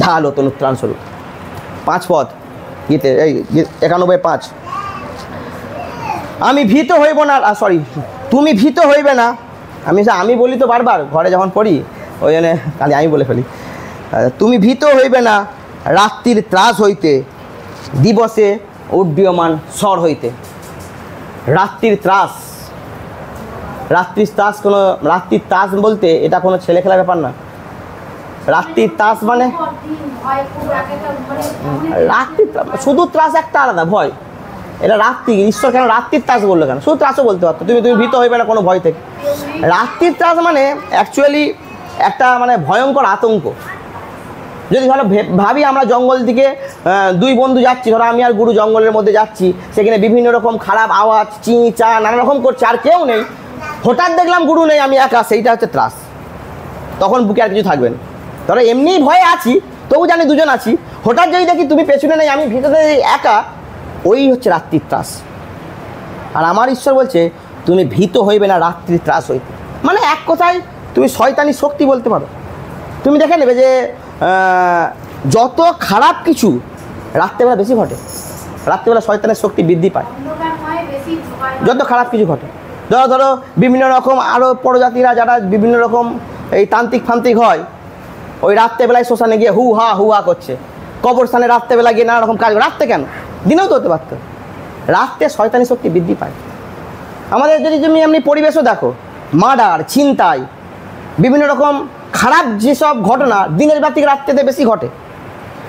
ঢাল ও তরুত্রাণ স্বরূপ। 5 পদ গীতে, এই 91:5, আমি ভীত হইব না, সরি তুমি ভীত হইবে না। আমি বলি তো বারবার ঘরে যখন পড়ি, ওই জন্য খালি আমি বলে ফেলি। তুমি ভীত হইবে না রাত্রির ত্রাস হইতে, দিবসে উড্ডীয়মান স্বর হইতে। রাত্রির ত্রাস, রাত্রির ত্রাস কোনো রাত্রির ত্রাস বলতে এটা কোনো ছেলে খেলার ব্যাপার না। রাত্রির ত্রাস মানে রাত্রির শুধু ত্রাস একটা আলাদা, ভয়। এটা রাত্রি, ঈশ্বর কেন রাত্রির ত্রাস বললো কেন? শুধু ত্রাসও বলতে পারতো, তুমি ভীত হইবে না কোনো ভয় থেকে। রাত্রির ত্রাস মানে অ্যাকচুয়ালি একটা মানে ভয়ঙ্কর আতঙ্ক। যদি ধরো ভাবি আমরা জঙ্গল দিকে 2 বন্ধু যাচ্ছি, ধরো আমি আর গুরু জঙ্গলের মধ্যে যাচ্ছি, সেখানে বিভিন্ন রকম খারাপ আওয়াজ, চি চা নানা রকম করছে, আর কেউ নেই, হঠাৎ দেখলাম গুরু নেই, আমি একা, সেইটা হচ্ছে ত্রাস। তখন বুকে আর কিছু থাকবেন। ধরো এমনি ভয়ে আছি, তবু জানি 2 জন আছি, হঠাৎ যদি দেখি তুমি পেছনে নেই, আমি ভিতরে একা, ওই হচ্ছে রাত্রির ত্রাস। আর আমার ঈশ্বর বলছে তুমি ভীত হইবে না রাত্রির ত্রাস হইতে, মানে এক কথায় তুমি শয়তানি শক্তি বলতে পারো। তুমি দেখে নেবে যে যত খারাপ কিছু রাত্রেবেলা বেশি ঘটে, রাত্রেবেলা শয়তানের শক্তি বৃদ্ধি পায় যত খারাপ কিছু ঘটে। ধরো বিভিন্ন রকম আরও পরজাতিরা যারা বিভিন্ন রকম এই তান্ত্রিক ফান্ত্রিক হয়, ওই রাত্রেবেলায় শ্মশানে গিয়ে হু হা করছে, কবরস্থানে রাত্রেবেলা গিয়ে নানা রকম কাজ। রাত্রে কেন, দিনেও তো হতে পারতো। রাত্রে শয়তানি শক্তি বৃদ্ধি পায়। আমাদের যদি তুমি এমনি পরিবেশও দেখো, মার্ডার, ছিনতাই, বিভিন্ন রকম খারাপ যেসব ঘটনা দিনের বেলা থেকে রাত্রেতে বেশি ঘটে,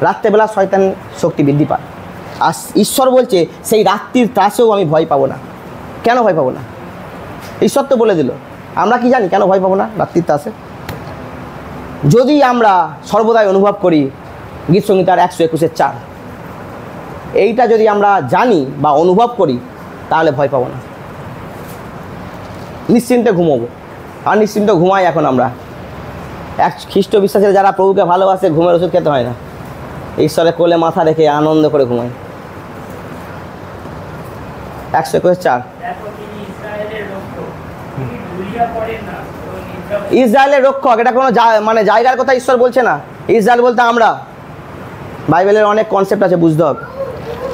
রাত্রেবেলা শয়তান শক্তি বৃদ্ধি পায়। আর ঈশ্বর বলছে সেই রাত্রির ত্রাসেও আমি ভয় পাবো না। কেন ভয় পাবো না? ঈশ্বর তো বলে দিল। আমরা কি জানি কেন ভয় পাবো না রাত্রির ত্রাসে? যদি আমরা সর্বদাই অনুভব করি গীতসংহিতার 121:4, এইটা যদি আমরা জানি বা অনুভব করি, তাহলে ভয় পাবো না, নিশ্চিন্তে ঘুমোবো। আর নিশ্চিন্ত ঘুমাই এখন আমরা। এক খ্রিস্ট বিশ্বাসের যারা প্রভুকে ভালোবাসে, ঘুমের ওষুধ খেতে হয় না, ঈশ্বরের কোলে মাথা রেখে আনন্দ করে ঘুমায়। 121:4, ইসরায়েলের রক্ষক, এটা কোনো মানে জায়গার কথা ঈশ্বর বলছে না। ইসরায়েল বলতে আমরা, বাইবেলের অনেক কনসেপ্ট আছে, বুঝতে হবে।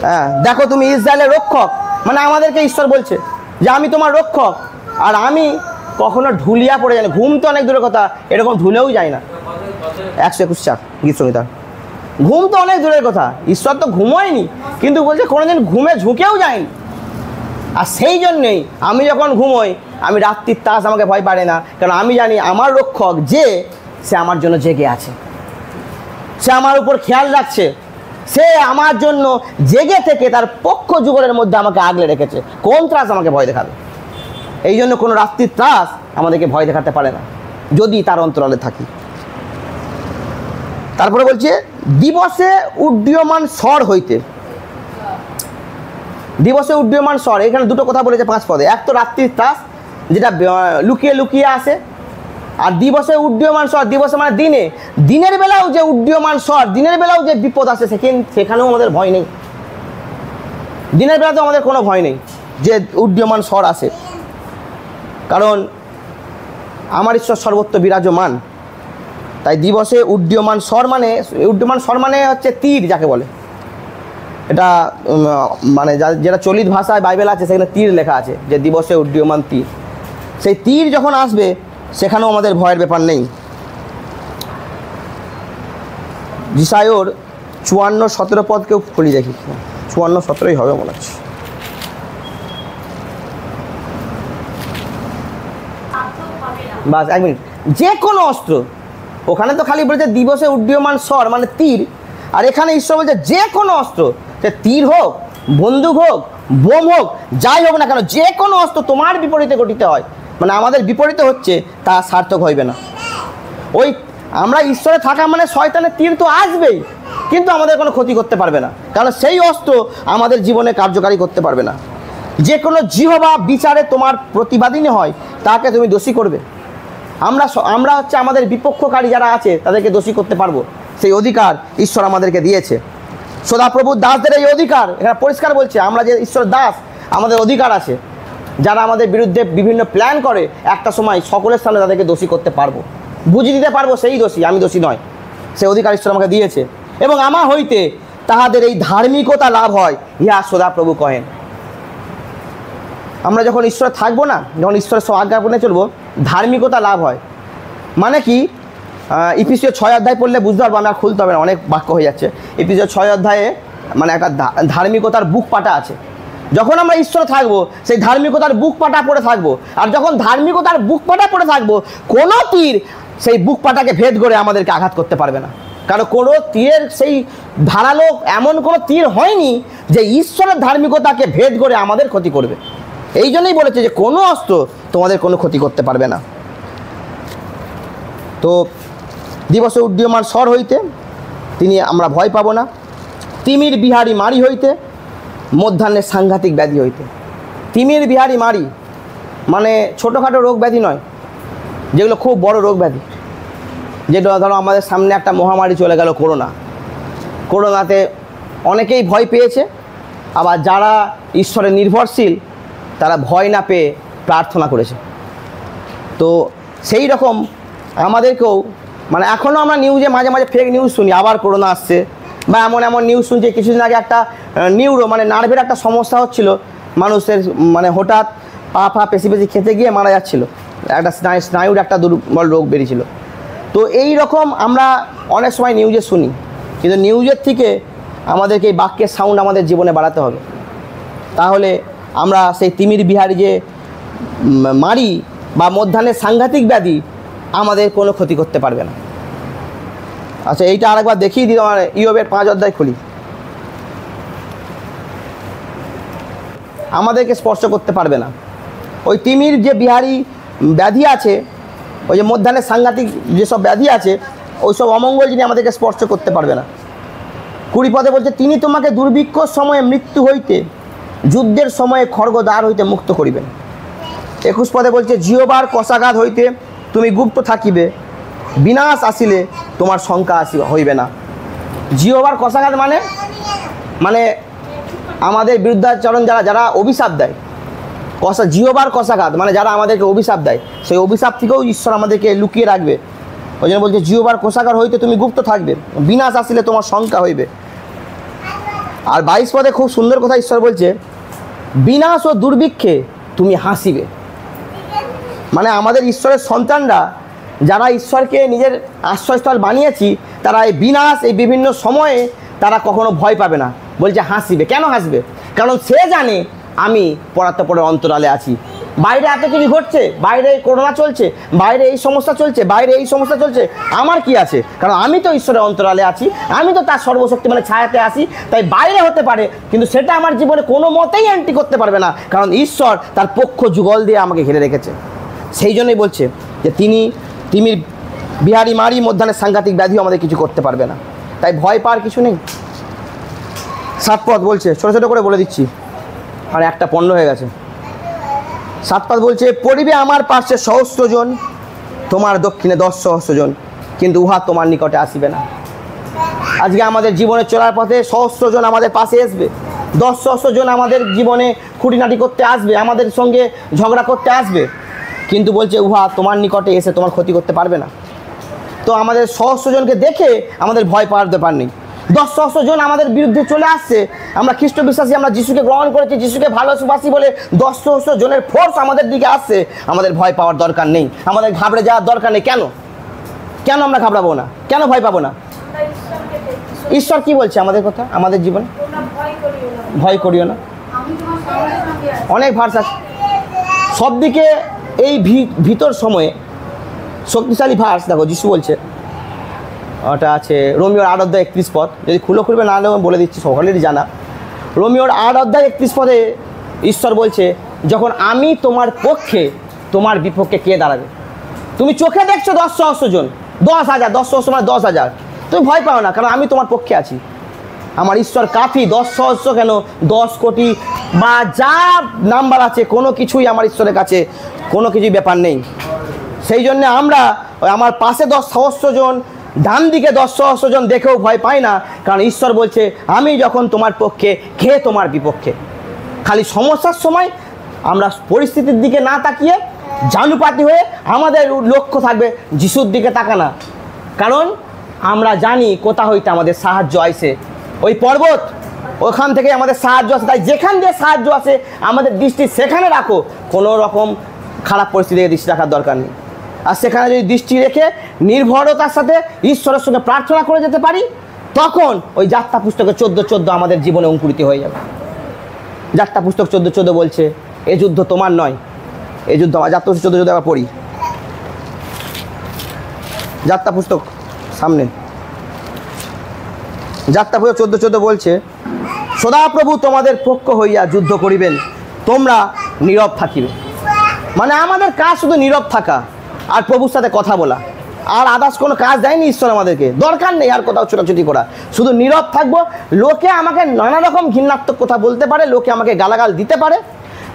হ্যাঁ, দেখো তুমি ইসরায়েলের রক্ষক, মানে আমাদেরকে ঈশ্বর বলছে যে আমি তোমার রক্ষক, আর আমি কখনো ঢুলিয়া পড়ে যাই না। ঘুম তো অনেক দূরের কথা, এরকম ঢুলেও যায় না। 121:4 গীতসংহিতা। ঘুম তো অনেক দূরের কথা, ঈশ্বর তো ঘুমোয়নি, কিন্তু বলছে কোনোদিন ঘুমে ঝুঁকেও যায়নি। আর সেই জন্যেই আমি যখন ঘুমোই, আমি রাত্রির ত্রাস আমাকে ভয় পারে না, কারণ আমি জানি আমার রক্ষক যে সে আমার জন্য জেগে আছে, সে আমার উপর খেয়াল রাখছে, সে আমার জন্য জেগে থেকে তার পক্ষ যুগলের মধ্যে আমাকে আগলে রেখেছে। কোন ত্রাস আমাকে ভয় দেখাবে? এই জন্য কোনো রাত্রির ত্রাস আমাদেরকে ভয় দেখাতে পারে না, যদি তার অন্তরালে থাকি। তারপরে বলছে দিবসে উড্ডীয়মান স্বর হইতে। দিবসে উড্ডীয়মান স্বর, এখানে দুটো কথা বলেছে 5 পদে। এক তো রাত্রির ত্রাস, যেটা লুকিয়ে লুকিয়ে আসে, আর দিবসে উড্ডীয়মান স্বর, দিবসে মানে দিনে, দিনের বেলাও যে উড্ডীয়মান স্বর, দিনের বেলাও যে বিপদ আসে সেখানেও আমাদের ভয় নেই। দিনের বেলাতেও আমাদের কোনো ভয় নেই যে উড্ডীয়মান স্বর আসে, কারণ আমার ঈশ্বর সর্বত্র বিরাজমান। তাই দিবসে উড্ডীয়মান স্বর মানে হচ্ছে তীর যাকে বলে। এটা মানে যেটা চলিত ভাষায় বাইবেল আছে সেখানে তীর লেখা আছে, যে দিবসে উড্ডীয়মান তীর। সেই তীর যখন আসবে সেখানেও আমাদের ভয়ের ব্যাপার নেই। যিশায়র 54-17 পদকেও খুলি দেখি, 54-17 হবে মনে হচ্ছে। বাস 1 মিনিট। যে কোনো অস্ত্র, ওখানে তো খালি বলেছে দিবসে উড্ডীয়মান স্বর মানে তীর, আর এখানে ঈশ্বর বলছে যে কোনো অস্ত্র, সে তীর হোক, বন্দুক হোক, বোম হোক, যাই হোক না কেন, যে কোনো অস্ত্র তোমার বিপরীতে গঠিত হয়, মানে আমাদের বিপরীতে হচ্ছে, তা সার্থক হইবে না। ওই আমরা ঈশ্বরে থাকা মানে শয়তানের তীর তো আসবেই, কিন্তু আমাদের কোনো ক্ষতি করতে পারবে না, কারণ সেই অস্ত্র আমাদের জীবনে কার্যকারী করতে পারবে না। যে কোনো জিহ্বা বিচারে তোমার প্রতিবাদিনী হয়, তাকে তুমি দোষী করবে। আমরা হচ্ছে আমাদের বিপক্ষকারী যারা আছে তাদেরকে দোষী করতে পারবো, সেই অধিকার ঈশ্বর আমাদেরকে দিয়েছে। সদাপ্রভুর দাসদের এই অধিকার এখানে পরিষ্কার বলছে, আমরা যে ঈশ্বর দাস, আমাদের অধিকার আছে। যারা আমাদের বিরুদ্ধে বিভিন্ন প্ল্যান করে, একটা সময় সকলের সামনে তাদেরকে দোষী করতে পারবো, বুঝিয়ে দিতে পারবো সেই দোষী, আমি দোষী নয়। সেই অধিকার ঈশ্বর আমাকে দিয়েছে। এবং আমার হইতে তাহাদের এই ধার্মিকতা লাভ হয়, ইহা সদাপ্রভু কহেন। আমরা যখন ঈশ্বরে থাকবো না, যখন ঈশ্বরের সব আজ্ঞা মেনে চলবো, ধার্মিকতা লাভ হয়। মানে কি, ইফিসীয় 6 অধ্যায় পড়লে বুঝতে পারবো, আমি আর খুলতে হবে না, অনেক বাক্য হয়ে যাচ্ছে। ইফিসীয় 6 অধ্যায়ে মানে একটা ধার্মিকতার বুক পাটা আছে। যখন আমরা ঈশ্বরে থাকবো, সেই ধার্মিকতার বুক পাটা পড়ে থাকবো, আর যখন ধার্মিকতার বুক পাটা পড়ে থাকবো, কোনো তীর সেই বুক পাটাকে ভেদ করে আমাদেরকে আঘাত করতে পারবে না। কারণ কোনো তীরের সেই ধারালো এমন কোনো তীর হয়নি যে ঈশ্বরের ধার্মিকতাকে ভেদ করে আমাদের ক্ষতি করবে। এই জন্যই বলেছে যে কোনো অস্ত্র তোমাদের কোনো ক্ষতি করতে পারবে না। তো দিবসে উড্ডীয়মান স্বর হইতে আমরা ভয় পাবো না। তিমির বিহারী মারি হইতে, মধ্যাহ্নের সাংঘাতিক ব্যাধি হইতে। তিমির বিহারী মারি মানে ছোটোখাটো রোগ ব্যাধি নয়, যেগুলো খুব বড় রোগ ব্যাধি। যেটা ধরো আমাদের সামনে একটা মহামারী চলে গেল করোনাতে অনেকেই ভয় পেয়েছে, আবার যারা ঈশ্বরে নির্ভরশীল তারা ভয় না পেয়ে প্রার্থনা করেছে। তো সেই রকম আমাদেরকেও, মানে এখনও আমরা নিউজে মাঝে মাঝে ফেক নিউজ শুনি, আবার করোনা আসছে, বা এমন নিউজ শুনছি। কিছুদিন আগে একটা মানে নার্ভের একটা সমস্যা হচ্ছিল মানুষের, মানে হঠাৎ পা পেশি খেতে গিয়ে মারা যাচ্ছিল, একটা স্নায়ুর একটা দুর্বল রোগ বেরিয়েছিল। তো এই রকম আমরা অনেক সময় নিউজে শুনি, কিন্তু নিউজের থেকে আমাদেরকে এই বাক্যের সাউন্ড আমাদের জীবনে বাড়াতে হবে। তাহলে আমরা সেই তিমির বিহারী যে মারি বা মধ্যাহ্নের সাংঘাতিক ব্যাধি আমাদের কোনো ক্ষতি করতে পারবে না। আচ্ছা, এইটা আরেকবার দেখিয়ে দিই, আমার ইয়োবের 5 অধ্যায় খুলি। আমাদেরকে স্পর্শ করতে পারবে না। ওই তিমির যে বিহারী ব্যাধি আছে, ওই যে মধ্যাহ্নের সাংঘাতিক যেসব ব্যাধি আছে, ওই সব অমঙ্গল যিনি আমাদেরকে স্পর্শ করতে পারবে না। 20 পদে বলছে, তিনি তোমাকে দুর্ভিক্ষর সময়ে মৃত্যু হইতে, যুদ্ধের সময়ে খড়গদ্বার হইতে মুক্ত করিবেন। 21 পদে বলছে, জিহ্বার কষাঘাত হইতে তুমি গুপ্ত থাকিবে, বিনাশ আসিলে তোমার শঙ্কা হইবে না। জিহ্বার কষাঘাত মানে আমাদের বিরুদ্ধাচরণ যারা অভিশাপ দেয়, জিহ্বার কষাঘাত মানে যারা আমাদেরকে অভিশাপ দেয়, সেই অভিশাপ থেকেও ঈশ্বর আমাদেরকে লুকিয়ে রাখবে। ওই জন্য বলছে, জিহ্বার কষাঘাত হইতে তুমি গুপ্ত থাকবে, বিনাশ আসিলে তোমার শঙ্কা হইবে। আর 22 পদে খুব সুন্দর কথা ঈশ্বর বলছে, বিনাশ ও দুর্ভিক্ষে তুমি হাসিবে। মানে আমাদের ঈশ্বরের সন্তানরা যারা ঈশ্বরকে নিজের আশ্রয়স্থল বানিয়েছি, তারা এই বিনাশ, এই বিভিন্ন সময়ে তারা কখনো ভয় পাবে না। বলছে হাসিবে। কেন হাসবে? কারণ সে জানে আমি পরাত্পরের অন্তরালে আছি, বাইরে এত কিছু ঘটছে, বাইরে করোনা চলছে, বাইরে এই সমস্যা চলছে, বাইরে এই সমস্যা চলছে, আমার কি আছে? কারণ আমি তো ঈশ্বরের অন্তরালে আছি, আমি তো তার সর্বশক্তি মানে ছায়াতে আছি। তাই বাইরে হতে পারে, কিন্তু সেটা আমার জীবনে কোনো মতেই এন্ট্রি করতে পারবে না, কারণ ঈশ্বর তার পক্ষ যুগল দিয়ে আমাকে ঘিরে রেখেছে। সেই জন্যই বলছে যে তিমির বিহারি মারি মধ্যাহ্নের সাংঘাতিক ব্যাধিও আমাদের কিছু করতে পারবে না। তাই ভয় পাওয়ার কিছু নেই। 7 পদ বলছে, ছোটো ছোটো করে বলে দিচ্ছি, আর একটা পণ্য হয়ে গেছে। 7 পদ বলছে, পড়িবে আমার পার্শ্বে সহস্রজন, তোমার দক্ষিণে 10 সহস্রজন, কিন্তু উহা তোমার নিকটে আসিবে না। আজকে আমাদের জীবনে চলার পথে সহস্রজন আমাদের পাশে আসবে, 10 সহস্রজন আমাদের জীবনে খুঁটিনাটি করতে আসবে, আমাদের সঙ্গে ঝগড়া করতে আসবে, কিন্তু বলছে উহা তোমার নিকটে এসে তোমার ক্ষতি করতে পারবে না। তো আমাদের সহস্রজনকে দেখে আমাদের ভয় পাওয়ার ব্যাপার নেই। 10 সহস্রজন আমাদের বিরুদ্ধে চলে আসছে, আমরা খ্রিস্ট বিশ্বাসী, আমরা যিশুকে গ্রহণ করেছি, যিশুকে ভালোবাসি বলে 10 সহস্রজনের ফোর্স আমাদের দিকে আসছে, আমাদের ভয় পাওয়ার দরকার নেই, আমাদের ঘাবড়ে যাওয়ার দরকার নেই। কেন কেন আমরা ঘাবড়াবো না? কেন ভয় পাবো না? ঈশ্বর কি বলছে আমাদের কথা, আমাদের জীবনে? ভয় করিও না। অনেক ভার্স আছে সব দিকে। এই ভিতর সময়ে শক্তিশালী ভার্স দেখো, যিশু বলছে, ওটা আছে রোমিওর 8 অধ্যায় 31 পদ, যদি খুলবে না হলে বলে দিচ্ছি, সকলেরই জানা। রোমিওর 8 অধ্যায় 31 পদে ঈশ্বর বলছে, যখন আমি তোমার পক্ষে, তোমার বিপক্ষে কে দাঁড়াবে? তুমি চোখে দেখছো 10 সহস্রজন, 10,000, 10 সহস্র মানে 10,000, তুমি ভয় পাও না, কারণ আমি তোমার পক্ষে আছি। আমার ঈশ্বর কাফি, 10 সহস্র কেন, 10 কোটি বা যা নাম্বার আছে, কোনো কিছুই আমার ঈশ্বরের কাছে কোনো কিছুই ব্যাপার নেই। সেই জন্য আমরা আমার পাশে 10 সহস্রজন, ডান দিকে 10 সহস্রজন দেখেও ভয় পাই না, কারণ ঈশ্বর বলছে আমি যখন তোমার পক্ষে, কে তোমার বিপক্ষে? খালি সমস্যার সময় আমরা পরিস্থিতির দিকে না তাকিয়ে জানুপাতি হয়ে আমাদের লক্ষ্য থাকবে যিশুর দিকে তাকানা, কারণ আমরা জানি কোথা হইতে আমাদের সাহায্য আসে, ওই পর্বত, ওখান থেকে আমাদের সাহায্য আসে। তাই যেখান দিয়ে সাহায্য আসে আমাদের দৃষ্টি সেখানে রাখো, কোনো রকম খারাপ পরিস্থিতিতে দৃষ্টি রাখার দরকার নেই। আর সেখানে যদি দৃষ্টি রেখে নির্ভরতার সাথে ঈশ্বরের সঙ্গে প্রার্থনা করে যেতে পারি, তখন ওই যাত্রা পুস্তকে 14:14 আমাদের জীবনে অঙ্কুরিত হয়ে যাবে। যাত্রা পুস্তক 14:14 বলছে, এ যুদ্ধ তোমার নয়, এ যুদ্ধ আমার। যাত্রা পুস্তক 14 যদি আবার পড়ি, যাত্রা পুস্তক সামনে, যাত্রা পুস্তক 14:14 বলছে, সদাপ্রভু তোমাদের পক্ষ হইয়া যুদ্ধ করিবেন, তোমরা নীরব থাকিবে। মানে আমাদের কাজ শুধু নীরব থাকা আর প্রভুর সাথে কথা বলা, আর আদার্স কোনো কাজ দেয়নি ঈশ্বর আমাদেরকে, দরকার নেই আর কোথাও ছোটাছুটি করা, শুধু নীরব থাকবো। লোকে আমাকে নানা রকম ঘৃণাত্মক কথা বলতে পারে, লোকে আমাকে গালাগাল দিতে পারে,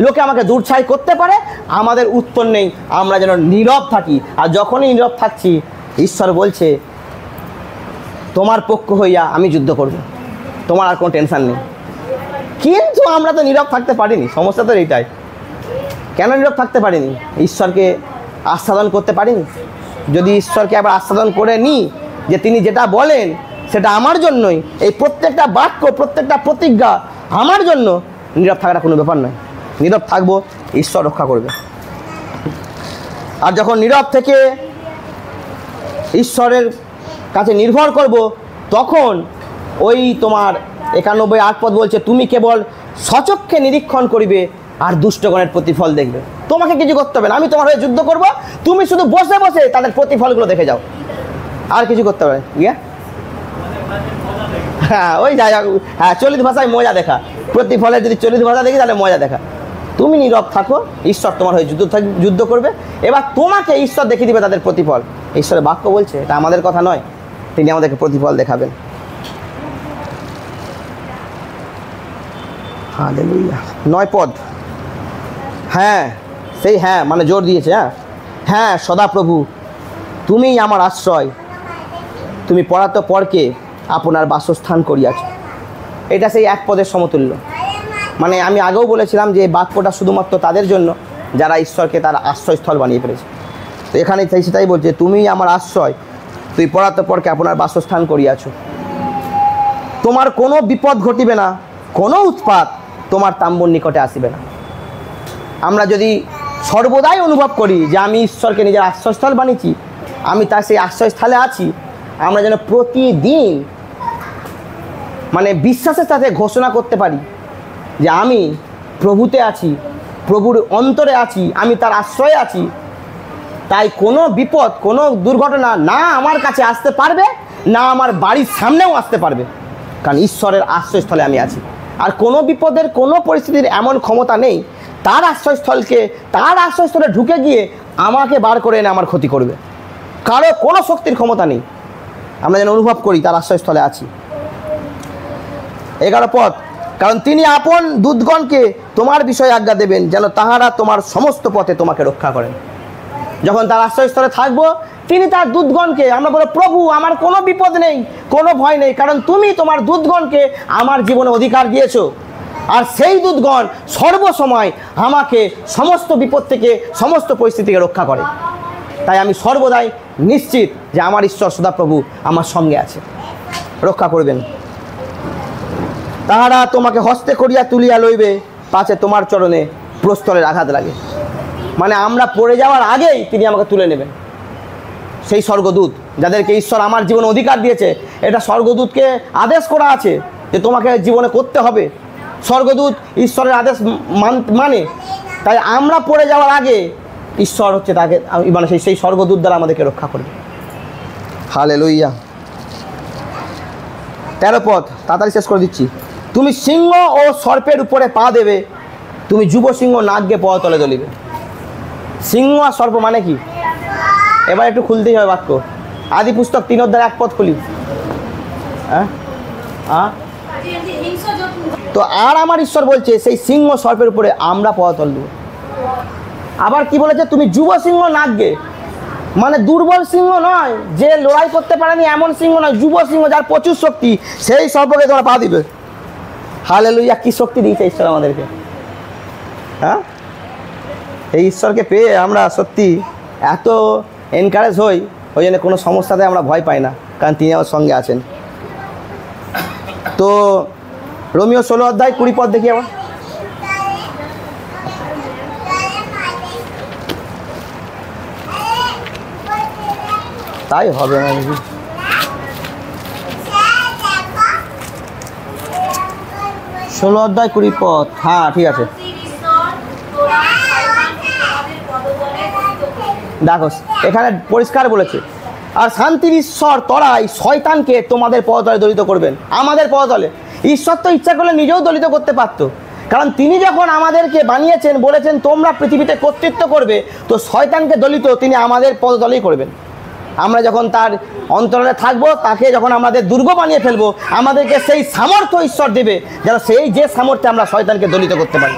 লোকে আমাকে দূরছাই করতে পারে, আমাদের উত্তর নেই, আমরা যেন নীরব থাকি। আর যখনই নীরব থাকছি, ঈশ্বর বলছে তোমার পক্ষ হইয়া আমি যুদ্ধ করব, তোমার আর কোনো টেনশান নেই। কিন্তু আমরা তো নীরব থাকতে পারিনি, সমস্যা তো এইটাই। কেন নীরব থাকতে পারিনি? ঈশ্বরকে আস্বাদন করতে পারিনি। যদি ঈশ্বরকে আবার আস্বাদন করে নিই যে তিনি যেটা বলেন সেটা আমার জন্যই, এই প্রত্যেকটা বাক্য, প্রত্যেকটা প্রতিজ্ঞা আমার জন্য, নীরব থাকাটা কোনো ব্যাপার নয়। নীরব থাকবো, ঈশ্বর রক্ষা করবে। আর যখন নীরব থেকে ঈশ্বরের কাছে নির্ভর করব, তখন ওই তোমার 91:8 পদ বলছে, তুমি কেবল সচক্ষে নিরীক্ষণ করিবে আর দুষ্টগণের প্রতিফল দেখবে। তোমাকে কিছু করতে হবে না, আমি তোমার হয়ে যুদ্ধ করব, তুমি শুধু বসে বসে তাদের প্রতিফলগুলো দেখে যাও, আর কিছু করতে হবে। ইয়ে হ্যাঁ, ওই যাই, হ্যাঁ, চলিত ভাষায় মজা দেখা, প্রতিফলের যদি চলিত ভাষা দেখি তাহলে মজা দেখা। তুমি নীরব থাকো, ঈশ্বর তোমার হয়ে যুদ্ধ করবে। এবার তোমাকে ঈশ্বর দেখিয়ে দিবে তাদের প্রতিফল। ঈশ্বরের বাক্য বলছে, এটা আমাদের কথা নয়, তিনি আমাদেরকে প্রতিফল দেখাবেন। হালেলুয়া। 9 পদ, হ্যাঁ, সেই হ্যাঁ মানে জোর দিয়েছে। হ্যাঁ, সদাপ্রভু তুমিই আমার আশ্রয়, তুমি পরাত পরকে আপনার বাসস্থান করিয়াছ। এটা সেই 1 পদের সমতুল্য। মানে আমি আগেও বলেছিলাম যে এই বাক্যটা শুধুমাত্র তাদের জন্য যারা ঈশ্বরকে তার আশ্রয়স্থল বানিয়ে ফেলেছে। তো এখানে সেটাই বলছে, তুমিই আমার আশ্রয়, তুই পরাত পরকে আপনার বাসস্থান করিয়াছ। তোমার কোনো বিপদ ঘটিবে না, কোনো উৎপাত তোমার তাম্বুর নিকটে আসিবে না। আমরা যদি সর্বদাই অনুভব করি যে আমি ঈশ্বরকে নিজের আশ্রয়স্থল বানিয়েছি, আমি তার সেই আশ্রয়স্থলে আছি, আমরা যেন প্রতিদিন মানে বিশ্বাসের সাথে ঘোষণা করতে পারি যে আমি প্রভুতে আছি, প্রভুর অন্তরে আছি, আমি তার আশ্রয়ে আছি, তাই কোনো বিপদ, কোনো দুর্ঘটনা না আমার কাছে আসতে পারবে, না আমার বাড়ির সামনেও আসতে পারবে, কারণ ঈশ্বরের আশ্রয়স্থলে আমি আছি। আর কোনো বিপদের, কোনো পরিস্থিতির এমন ক্ষমতা নেই তার আশ্রয়স্থলে ঢুকে গিয়ে আমাকে বার করে এনে আমার ক্ষতি করবে। কারো কোনো শক্তির ক্ষমতা নেই। আমরা যেন অনুভব করি তার আশ্রয়স্থলে আছি। 11 পদ, কারণ তিনি আপন দূতগণকে তোমার বিষয়ে আজ্ঞা দেবেন, যেন তাহারা তোমার সমস্ত পথে তোমাকে রক্ষা করেন। যখন তার আশ্রয়স্থলে থাকবো, তিনি তার দূতগণকে, আমরা বলবো প্রভু আমার কোনো বিপদ নেই, কোনো ভয় নেই, কারণ তুমি তোমার দূতগণকে আমার জীবনে অধিকার দিয়েছো। আর সেই দূতগণ সর্বসময় আমাকে সমস্ত বিপদ থেকে, সমস্ত পরিস্থিতি থেকে রক্ষা করে। তাই আমি সর্বদাই নিশ্চিত যে আমার ঈশ্বর সদাপ্রভু আমার সঙ্গে আছে, রক্ষা করবেন। তাহারা তোমাকে হস্তে করিয়া তুলিয়া লইবে, পাছে তোমার চরণে প্রস্তরের আঘাত লাগে। মানে আমরা পড়ে যাওয়ার আগেই তিনি আমাকে তুলে নেবেন। সেই স্বর্গদূত যাদেরকে ঈশ্বর আমার জীবনে অধিকার দিয়েছে, এটা স্বর্গদূতকে আদেশ করা আছে যে তোমাকে জীবনে করতে হবে। স্বর্গদূত ঈশ্বরের আদেশ মানে, তাই আমরা পড়ে যাওয়ার আগে ঈশ্বর হচ্ছে তাকে, মানে সেই স্বর্গদূত দ্বারা আমাদেরকে রক্ষা করবে। হালেলুইয়া। 13 পদ, তাড়াতাড়ি শেষ করে দিচ্ছি। তুমি সিংহ ও সর্পের উপরে পা দেবে, তুমি যুব সিংহ নাগকে পদতলে দলিবে। সিংহ আর সর্প মানে কি? এবার একটু খুলতেই হবে বাক্য। আদি পুস্তক 3 অধ্যায় 1 পদ খুলি। তো আর আমার ঈশ্বর বলছে সেই সিংহ সর্পের উপরে আমরা পদতল দেব। আবার কি বলেছে? তুমি যুব সিংহ নাগকে, মানে দুর্বল সিংহ নয়, যে লড়াই করতে পারেনি এমন সিংহ নয়, যুব সিংহ যার প্রচুর শক্তি, সেই সর্পকে তোমরা পা দিবে। হালেলুইয়া। কি শক্তি দিয়েছে ঈশ্বর আমাদেরকে! হ্যাঁ, এই ঈশ্বরকে পেয়ে আমরা সত্যি এত এনকারেজ হই, ওই জন্য কোনো সমস্যাতে আমরা ভয় পাই না, কারণ তিনি আমার সঙ্গে আছেন। তো রোমিও 16 অধ্যায় 20 পদ দেখি আবার। তাই হবে না নাকি? 16 অধ্যায় 20 পদ। হ্যাঁ ঠিক আছে। দেখো এখানে পরিষ্কার বলেছে, আর শান্তির ঈশ্বর তরাই শয়তানকে তোমাদের পদতলে দলিত করবেন। আমাদের পদতলে ঈশ্বর তো ইচ্ছা করলে নিজেও দলিত করতে পারতো, কারণ তিনি যখন আমাদেরকে বানিয়েছেন, বলেছেন তোমরা পৃথিবীতে কর্তৃত্ব করবে, তো শয়তানকে দলিত তিনি আমাদের পদতলেই করবেন। আমরা যখন তার অন্তরে থাকবো, তাকে যখন আমাদের দুর্গ বানিয়ে ফেলবো, আমাদেরকে সেই সামর্থ্য ঈশ্বর দেবে যেন যে সামর্থ্যে আমরা শয়তানকে দলিত করতে পারি।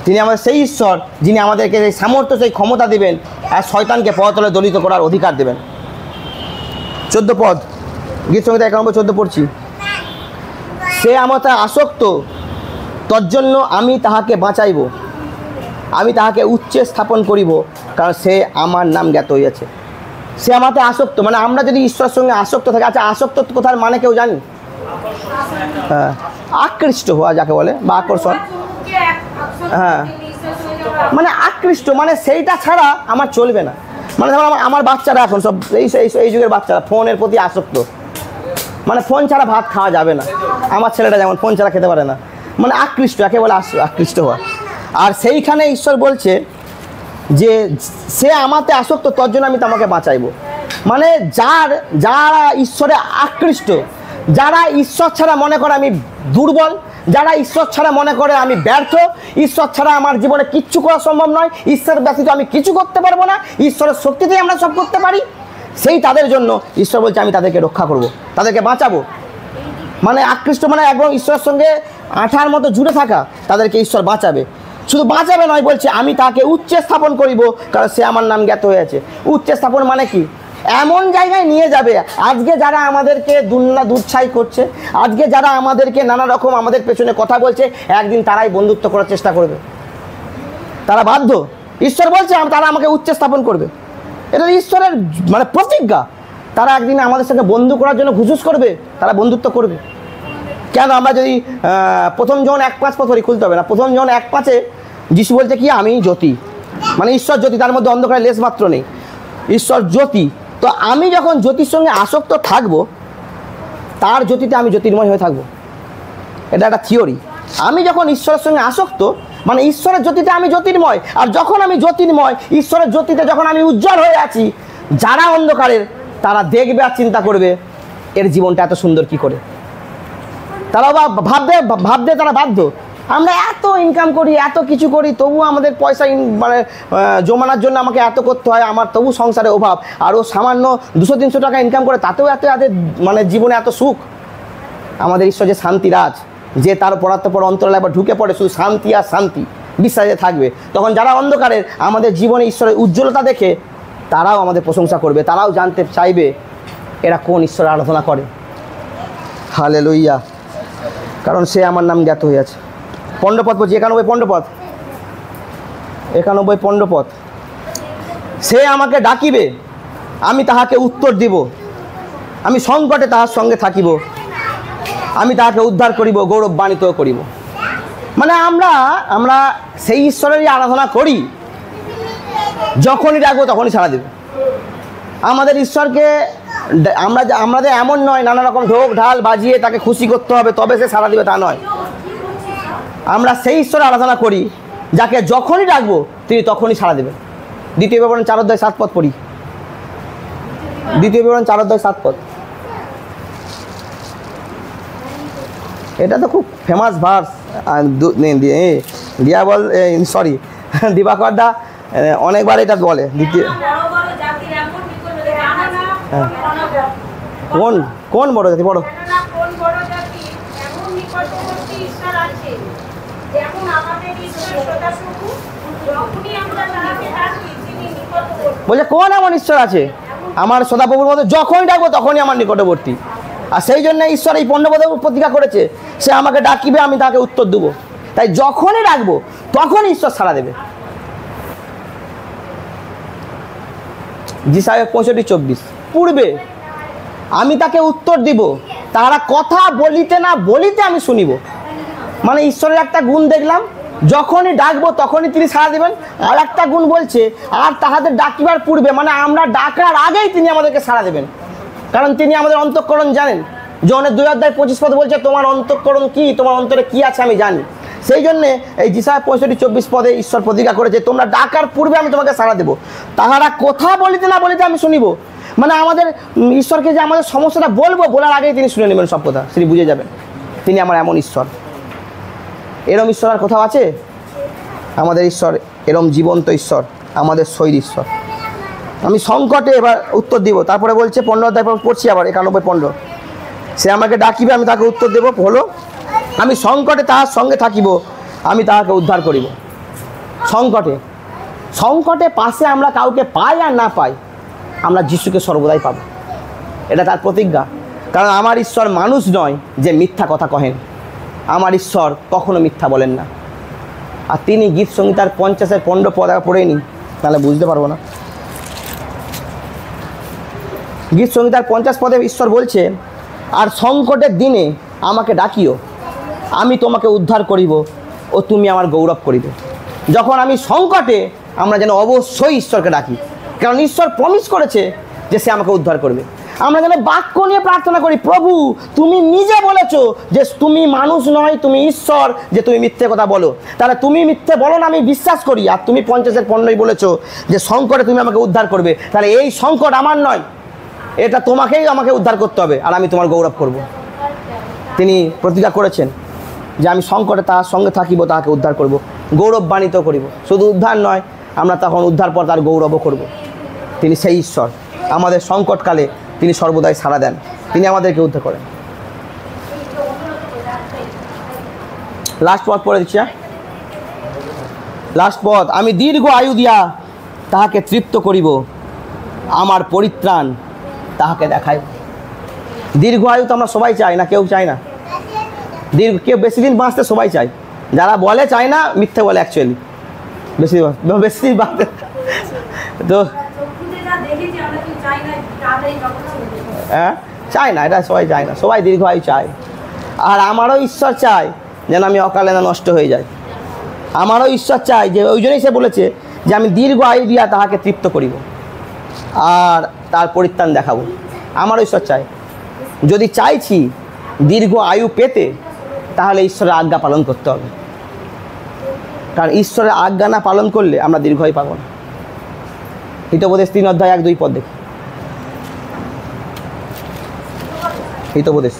তিনি আমাদের সেই ঈশ্বর যিনি আমাদেরকে সেই সামর্থ্য, সেই ক্ষমতা দেবেন, আর শয়তানকে পদতলে দলিত করার অধিকার দেবেন। 14 পদ, গীত সংহিতা 1 নম্বর 14 পড়ছি। সে আমাতে আসক্ত, তজ্জন্য আমি তাহাকে বাঁচাইব, আমি তাহাকে উচ্চে স্থাপন করিব, কারণ সে আমার নাম জ্ঞাত হইয়াছে। সে আমাতে আসক্ত, মানে আমরা যদি ঈশ্বরের সঙ্গে আসক্ত থাকি। আচ্ছা, আসক্ত কোথার মানে কেউ জানি? হ্যাঁ, আকৃষ্ট হওয়া যাকে বলে, বা আকর্ষণ। হ্যাঁ, মানে আকৃষ্ট, মানে সেইটা ছাড়া আমার চলবে না। মানে ধরো আমার বাচ্চারা এখন সব এই যুগের বাচ্চারা ফোনের প্রতি আসক্ত, মানে ফোন ছাড়া ভাত খাওয়া যাবে না। আমার ছেলেটা যেমন ফোন ছাড়া খেতে পারে না, মানে আকৃষ্ট, একে বলে আকৃষ্ট হওয়া। আর সেইখানে ঈশ্বর বলছে যে সে আমাতে আসক্ত, তোর জন্য আমি তোমাকে বাঁচাইব। মানে যারা ঈশ্বরে আকৃষ্ট, যারা ঈশ্বর ছাড়া মনে করে আমি দুর্বল, যারা ঈশ্বর ছাড়া মনে করে আমি ব্যর্থ, ঈশ্বর ছাড়া আমার জীবনে কিচ্ছু করা সম্ভব নয়, ঈশ্বর ব্যতীত আমি কিছু করতে পারবো না, ঈশ্বরের শক্তিতেই আমরা সব করতে পারি, সেই তাদের জন্য ঈশ্বর বলছে আমি তাদেরকে রক্ষা করব, তাদেরকে বাঁচাবো। মানে আকৃষ্ট মানে একদম ঈশ্বরের সঙ্গে আঠার মতো জুড়ে থাকা, তাদেরকে ঈশ্বর বাঁচাবে। শুধু বাঁচাবে নয়, বলছে আমি তাকে উচ্চে স্থাপন করিব, কারণ সে আমার নাম জ্ঞাত হয়েছে। উচ্চে স্থাপন মানে কি? এমন জায়গায় নিয়ে যাবে। আজকে যারা আমাদেরকে দুচ্ছাই করছে, আজকে যারা আমাদেরকে নানা রকম আমাদের পেছনে কথা বলছে, একদিন তারাই বন্ধুত্ব করার চেষ্টা করবে, তারা বাধ্য। ঈশ্বর বলছে তারা আমাকে উচ্চে স্থাপন করবে, এটা ঈশ্বরের মানে প্রতিজ্ঞা। তারা একদিন আমাদের সঙ্গে বন্ধু করার জন্য ঘুষুস করবে, তারা বন্ধুত্ব করবে। কেন? আমরা যদি 1 জন 1:5 পথরি খুলতে হবে না, 1 জন 1:5 যিশু বলছে কি আমি জ্যোতি, মানে ঈশ্বর জ্যোতি, তার মধ্যে অন্ধকারের লেশ মাত্র নেই, ঈশ্বর জ্যোতি। তো আমি যখন জ্যোতির সঙ্গে আসক্ত থাকবো, তার জ্যোতিতে আমি জ্যোতির্ময় হয়ে থাকবো। এটা একটা থিওরি, আমি যখন ঈশ্বরের সঙ্গে আসক্ত, মানে ঈশ্বরের জ্যোতিতে আমি জ্যোতির্ময়, আর যখন আমি জ্যোতির্ময় ঈশ্বরের জ্যোতিতে যখন আমি উজ্জ্বল হয়ে আছি, যারা অন্ধকারের তারা দেখবে আর চিন্তা করবে এর জীবনটা এত সুন্দর কি করে। তারা ভাবতে তারা বাধ্য। আমরা এত ইনকাম করি, এত কিছু করি, তবু আমাদের পয়সা মানে জমানোর জন্য আমাকে এত করতে হয়, আমার তবু সংসারে অভাব। আর ও সামান্য 200-300 টাকা ইনকাম করে, তাতেও এত মানে জীবনে এত সুখ। আমাদের ঈশ্বর যে শান্তিরাজ, যে তার পর অন্তরালে আবার ঢুকে পড়ে শুধু শান্তি আর শান্তি বিশ্বাসে থাকবে, তখন যারা অন্ধকারের আমাদের জীবনে ঈশ্বরের উজ্জ্বলতা দেখে তারাও আমাদের প্রশংসা করবে, তারাও জানতে চাইবে এরা কোন ঈশ্বরের আরাধনা করে। হালেলুইয়া, কারণ সে আমার নাম জ্ঞাত হয়ে আছে। পণ্ডপথ বলছি, 91 পণ্ডপথ, 91 পণ্ডপথ। সে আমাকে ডাকিবে, আমি তাহাকে উত্তর দিব, আমি সংকটে তাহার সঙ্গে থাকিব, আমি তাহাকে উদ্ধার করিব, গৌরবান্বিত করিব। মানে আমরা সেই ঈশ্বরেরই আরাধনা করি, যখনই ডাকবো তখনই সাড়া দেবে। আমাদের ঈশ্বরকে আমাদের এমন নয় নানা রকম ঢোক ঢাল বাজিয়ে তাকে খুশি করতে হবে তবে সে সাড়া দিবে, তা নয়। আমরা সেই ঈশ্বরের আরাধনা করি যাকে যখনই ডাকবো তিনি তখনই সাড়া দেবেন। 2 বিবরণ 4:7 পদ পড়ি, 2 বিবরণ 4:7 পদ। এটা তো খুব ফেমাস ভার্স। দিয়া বল, সরি, দিবাকর দা অনেকবার এটা বলে। কোন বড় জাতি? বড় বলছে কোন এমন ঈশ্বর আছে আমার সদাপ্রভুর মতো যখনই ডাকবো তখনই আমার নিকটবর্তী। আর সেই জন্য ঈশ্বর এই পণ্ডপথে প্রতিজ্ঞা করেছে, সে আমাকে ডাকিবে আমি তাকে উত্তর দেবো। তাই যখনই ডাকবো তখনই ঈশ্বর সাড়া দেবে। যিশায়া 65:24, পূর্বে আমি তাকে উত্তর দিব, তাহারা কথা বলিতে না বলিতে আমি শুনিব। মানে ঈশ্বরের একটা গুণ দেখলাম, যখনই ডাকবো তখনই তিনি সাড়া দেবেন। আর একটা গুণ বলছে, আর তাহাদের ডাকিবার পূর্বে, মানে আমরা ডাকার আগেই তিনি আমাদেরকে সাড়া দেবেন, কারণ তিনি আমাদের অন্তঃকরণ জানেন। যোহানের 2:25 পদ বলছে, তোমার অন্তঃকরণ কি, তোমার অন্তরে কি আছে আমি জানি। সেই জন্যে এই যিশায়া 65:24 পদে ঈশ্বর প্রতিজ্ঞা করেছে, তোমরা ডাকার পূর্বে আমি তোমাকে সাড়া দেবো, তাহারা কথা বলিতে না বলিতে আমি শুনিব। মানে আমাদের ঈশ্বরকে যে আমাদের সমস্যাটা বলবো, বলার আগেই তিনি শুনে নেবেন সব কথা, তিনি বুঝে যাবেন তিনি আমার এমন ঈশ্বর। এরম ঈশ্বর আর কোথাও আছে? আমাদের ঈশ্বর এরম জীবন্ত ঈশ্বর, আমাদের সৈর ঈশ্বর। আমি সংকটে এবার উত্তর দিব। তারপরে বলছে 15 অধ্যায় পড়ছি আবার, 91:15, সে আমাকে ডাকিবে আমি তাকে উত্তর দেব। হলো, আমি সংকটে তাহার সঙ্গে থাকিব, আমি তাহাকে উদ্ধার করিব। সংকটে পাশে আমরা কাউকে পাই আর না পাই, আমরা যিশুকে সর্বদাই পাব। এটা তার প্রতিজ্ঞা। কারণ আমার ঈশ্বর মানুষ নয় যে মিথ্যা কথা কহেন, আমার ঈশ্বর কখনো মিথ্যা বলেন না। আর তিনি গীত সংহিতার 50-15 পদ পড়ে নি, তাহলে বুঝতে পারবো না। গীত সংহিতার 50 পদে ঈশ্বর বলছে, আর সংকটের দিনে আমাকে ডাকিও, আমি তোমাকে উদ্ধার করিব ও তুমি আমার গৌরব করিবে। যখন আমি সংকটে, আমরা যেন অবশ্যই ঈশ্বরকে ডাকি, কারণ ঈশ্বর প্রমিস করেছে যে সে আমাকে উদ্ধার করবে। আমরা যেন বাক্য নিয়ে প্রার্থনা করি, প্রভু তুমি নিজে বলেছো যে তুমি মানুষ নয়, তুমি ঈশ্বর, যে তুমি মিথ্যে কথা বলো, তাহলে তুমি মিথ্যে বলো না আমি বিশ্বাস করি। আর তুমি 50-15 বলেছো যে সংকটে তুমি আমাকে উদ্ধার করবে, তাহলে এই সংকট আমার নয়, এটা তোমাকেই আমাকে উদ্ধার করতে হবে, আর আমি তোমার গৌরব করব। তিনি প্রতিজ্ঞা করেছেন যে আমি সংকটে তার সঙ্গে থাকিব, তাকে উদ্ধার করব, গৌরবান্বিত করিব। শুধু উদ্ধার নয়, আমরা তখন উদ্ধার পর তার গৌরবও করব। তিনি সেই ঈশ্বর, আমাদের সংকটকালে তিনি সর্বদাই সাড়া দেন, তিনি আমাদেরকে উদ্ধার করেন। লাস্ট পদ পড়ে দিচ্ছি, লাস্ট পদ, আমি দীর্ঘ আয়ু দিয়া তাহাকে তৃপ্ত করিব, আমার পরিত্রাণ তাহাকে দেখাইব। দীর্ঘ আয়ু তো আমরা সবাই চাই না, কেউ চায় না কেউ বেশি দিন বাঁচতে সবাই চায়। যারা বলে চায় না, মিথ্যে বলে অ্যাকচুয়ালি, বেশি দিন বাঁচতে তো হ্যাঁ চায় না, এটা সবাই চায় না, সবাই দীর্ঘ আয়ু চায়। আর আমারও ঈশ্বর চায় যেন আমি অকালে না নষ্ট হয়ে যাই। আমারও ঈশ্বর চায়, যে ওই জন্যই সে বলেছে যে আমি দীর্ঘ আয়ু দিয়া তাহাকে তৃপ্ত করিব আর তার পরিত্রাণ দেখাবো। আমারও ঈশ্বর চায়। যদি চাইছি দীর্ঘ আয়ু পেতে, তাহলে ঈশ্বরের আজ্ঞা পালন করতে হবে, কারণ ঈশ্বরের আজ্ঞা না পালন করলে আমরা দীর্ঘায়ু পাবো না। হিতোপদেশ 3:1-2 পদ দেখি। হিতোপদেশ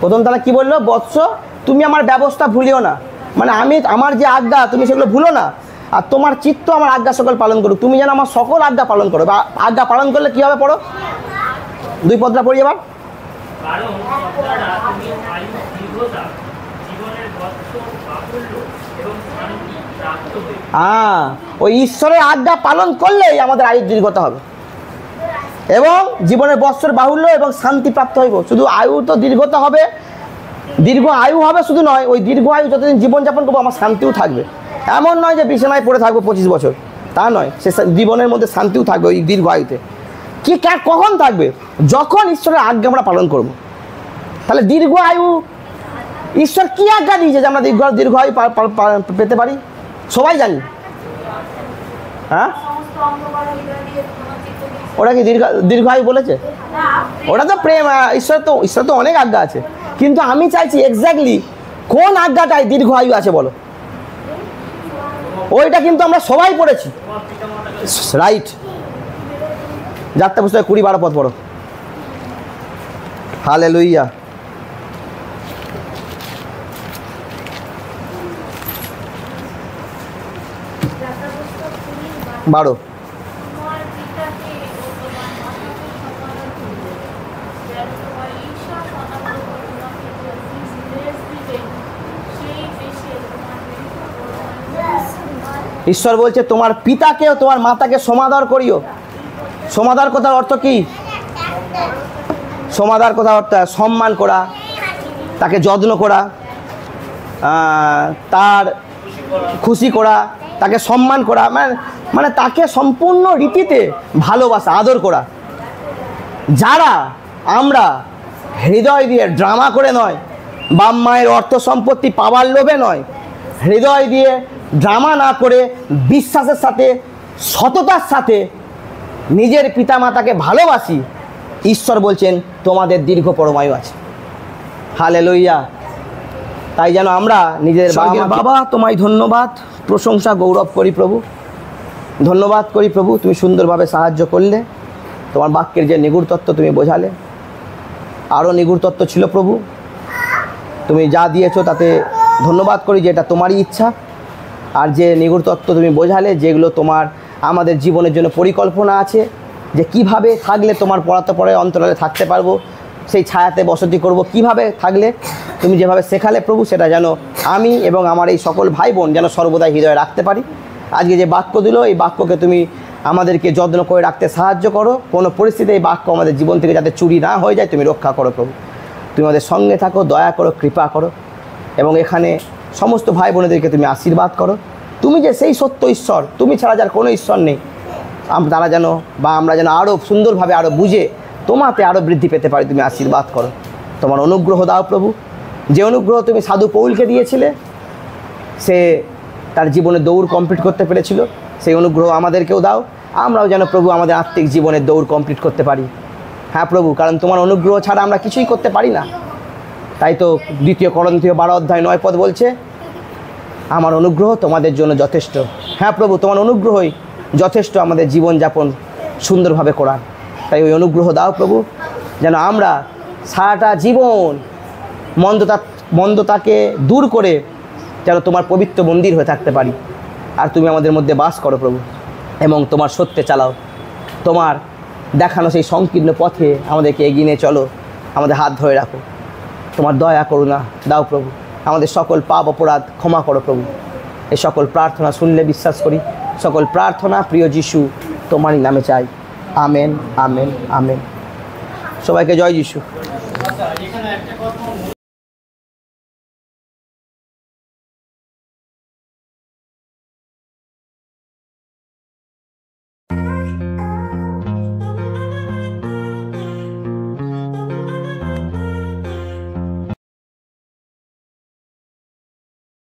প্রথম তাহলে কি বললো? বৎস তুমি আমার ব্যবস্থা ভুলিও না, মানে আমি আমার যে আজ্ঞা তুমি সেগুলো ভুলো না, আর তোমার চিত্ত আমার আজ্ঞা সকল পালন করো। তুমি যেন আমার সকল আজ্ঞা পালন করো। বা আজ্ঞা পালন করলে কী হবে পড়ো, 2 পদটা পড়ি এবার। হ্যাঁ, ওই ঈশ্বরের আজ্ঞা পালন করলেই আমাদের আয়ুর দীর্ঘতা হবে এবং জীবনের বৎসর বাহুল্য এবং শান্তি প্রাপ্ত হইব। শুধু আয়ু তো দীর্ঘতা হবে, দীর্ঘ আয়ু হবে শুধু নয়, ওই দীর্ঘ আয়ু যতদিন জীবনযাপন করবো আমার শান্তিও থাকবে। এমন নয় যে বিছানায় পড়ে থাকবো 25 বছর, তা নয়, সে জীবনের মধ্যে শান্তিও থাকবে ওই দীর্ঘ আয়ুতে। কি কখন থাকবে? যখন ঈশ্বরের আজ্ঞা আমরা পালন করব। তাহলে দীর্ঘ আয়ু ঈশ্বর কি আজ্ঞা দিয়েছে যে আমরা দীর্ঘ আয়ু পেতে পারি? সবাই জানি। হ্যাঁ, ওরা কি দীর্ঘ আয়ু বলেছে? ওটা তো প্রেম। ঈশ্বর তো অনেক আজ্ঞা আছে, কিন্তু আমি চাইছি এক্স্যাক্টলি কোন আজ্ঞাটায় দীর্ঘ আয়ু আছে বলো। ওইটা কিন্তু আমরা সবাই পড়েছি, রাইট। যাত্রা পুস্তকে 20-12 পদ পড়ো। হালেলুইয়া। বারো। ঈশ্বর বলছে তোমার পিতাকে ও তোমার মাতাকে সমাদর করিও। সমাদর কথার অর্থ কি? সমাদর কথার অর্থ সম্মান করা, তাকে যত্ন করা, তার খুশি করা, তাকে সম্মান করা, মানে তাকে সম্পূর্ণ রীতিতে ভালোবাসা, আদর করা। যারা আমরা হৃদয় দিয়ে ড্রামা করে নয়, বাপ মায়ের অর্থ সম্পত্তি পাওয়ার লোভে নয়, হৃদয় দিয়ে ড্রামা না করে বিশ্বাসের সাথে, সততার সাথে নিজের পিতামাতাকে ভালোবাসি, ঈশ্বর বলছেন তোমাদের দীর্ঘ পরমায়ু আছে। হালেলুইয়া। তাই যেন আমরা নিজের বাবা তোমায় ধন্যবাদ, প্রশংসা, গৌরব করি প্রভু। ধন্যবাদ করি প্রভু, তুমি সুন্দরভাবে সাহায্য করলে। তোমার বাক্যের যে নিগুড় তত্ত্ব তুমি বোঝালে, আরও নিগুড় তত্ত্ব ছিল প্রভু। তুমি যা দিয়েছো তাতে ধন্যবাদ করি যে এটা তোমারই ইচ্ছা। আর যে নিগুড় তত্ত্ব তুমি বোঝালে, যেগুলো তোমার আমাদের জীবনের জন্য পরিকল্পনা আছে, যে কিভাবে থাকলে তোমার পড়াতে পড়ে অন্তরালে থাকতে পারবো, সেই ছায়াতে বসতি করব, কিভাবে থাকলে তুমি যেভাবে শেখালে প্রভু, সেটা যেন আমি এবং আমার এই সকল ভাই বোন যেন সর্বদাই হৃদয়ে রাখতে পারি। আজকে যে বাক্য দিল, এই বাক্যকে তুমি আমাদেরকে যত্ন করে রাখতে সাহায্য করো। কোনো পরিস্থিতিতে এই বাক্য আমাদের জীবন থেকে যাতে চুরি না হয়ে যায়, তুমি রক্ষা করো প্রভু। তুমি আমাদের সঙ্গে থাকো, দয়া করো, কৃপা করো, এবং এখানে সমস্ত ভাই বোনেদেরকে তুমি আশীর্বাদ করো। তুমি যে সেই সত্য ঈশ্বর, তুমি ছাড়া যার কোনো ঈশ্বর নেই, তারা যেন বা আমরা যেন আরও সুন্দরভাবে আরও বুঝে তোমাতে আরও বৃদ্ধি পেতে পারি। তুমি আশীর্বাদ করো, তোমার অনুগ্রহ দাও প্রভু। যে অনুগ্রহ তুমি সাধু পৌলকে দিয়েছিলে, সে তার জীবনে দৌড় কমপ্লিট করতে পেরেছিল, সেই অনুগ্রহ আমাদেরকেও দাও। আমরাও যেন প্রভু আমাদের আত্মিক জীবনের দৌড় কমপ্লিট করতে পারি। হ্যাঁ প্রভু, কারণ তোমার অনুগ্রহ ছাড়া আমরা কিছুই করতে পারি না। তাই তো 2 করন্থীয় 12:9 পদ বলছে, আমার অনুগ্রহ তোমাদের জন্য যথেষ্ট। হ্যাঁ প্রভু, তোমার অনুগ্রহই যথেষ্ট আমাদের জীবনযাপন সুন্দরভাবে করার। তাই ওই অনুগ্রহ দাও প্রভু, যেন আমরা সারাটা জীবন মন্দতাকে দূর করে যেন তোমার পবিত্র মন্দির হয়ে থাকতে পারি। আর তুমি আমাদের মধ্যে বাস করো প্রভু, এবং তোমার সত্যে চালাও। তোমার দেখানো সেই সংকীর্ণ পথে আমাদেরকে এগিয়ে নিয়ে চলো, আমাদের হাত ধরে রাখো। তোমার দয়া করুণা দাও প্রভু, আমাদের সকল পাপ অপরাধ ক্ষমা করো প্রভু। এই সকল প্রার্থনা শুনলে বিশ্বাস করি, সকল প্রার্থনা প্রিয় যিশু তোমারই নামে চাই। Amen, amen, amen. সবাইকে জয় যিশু। আচ্ছা, এখানে একটা কথা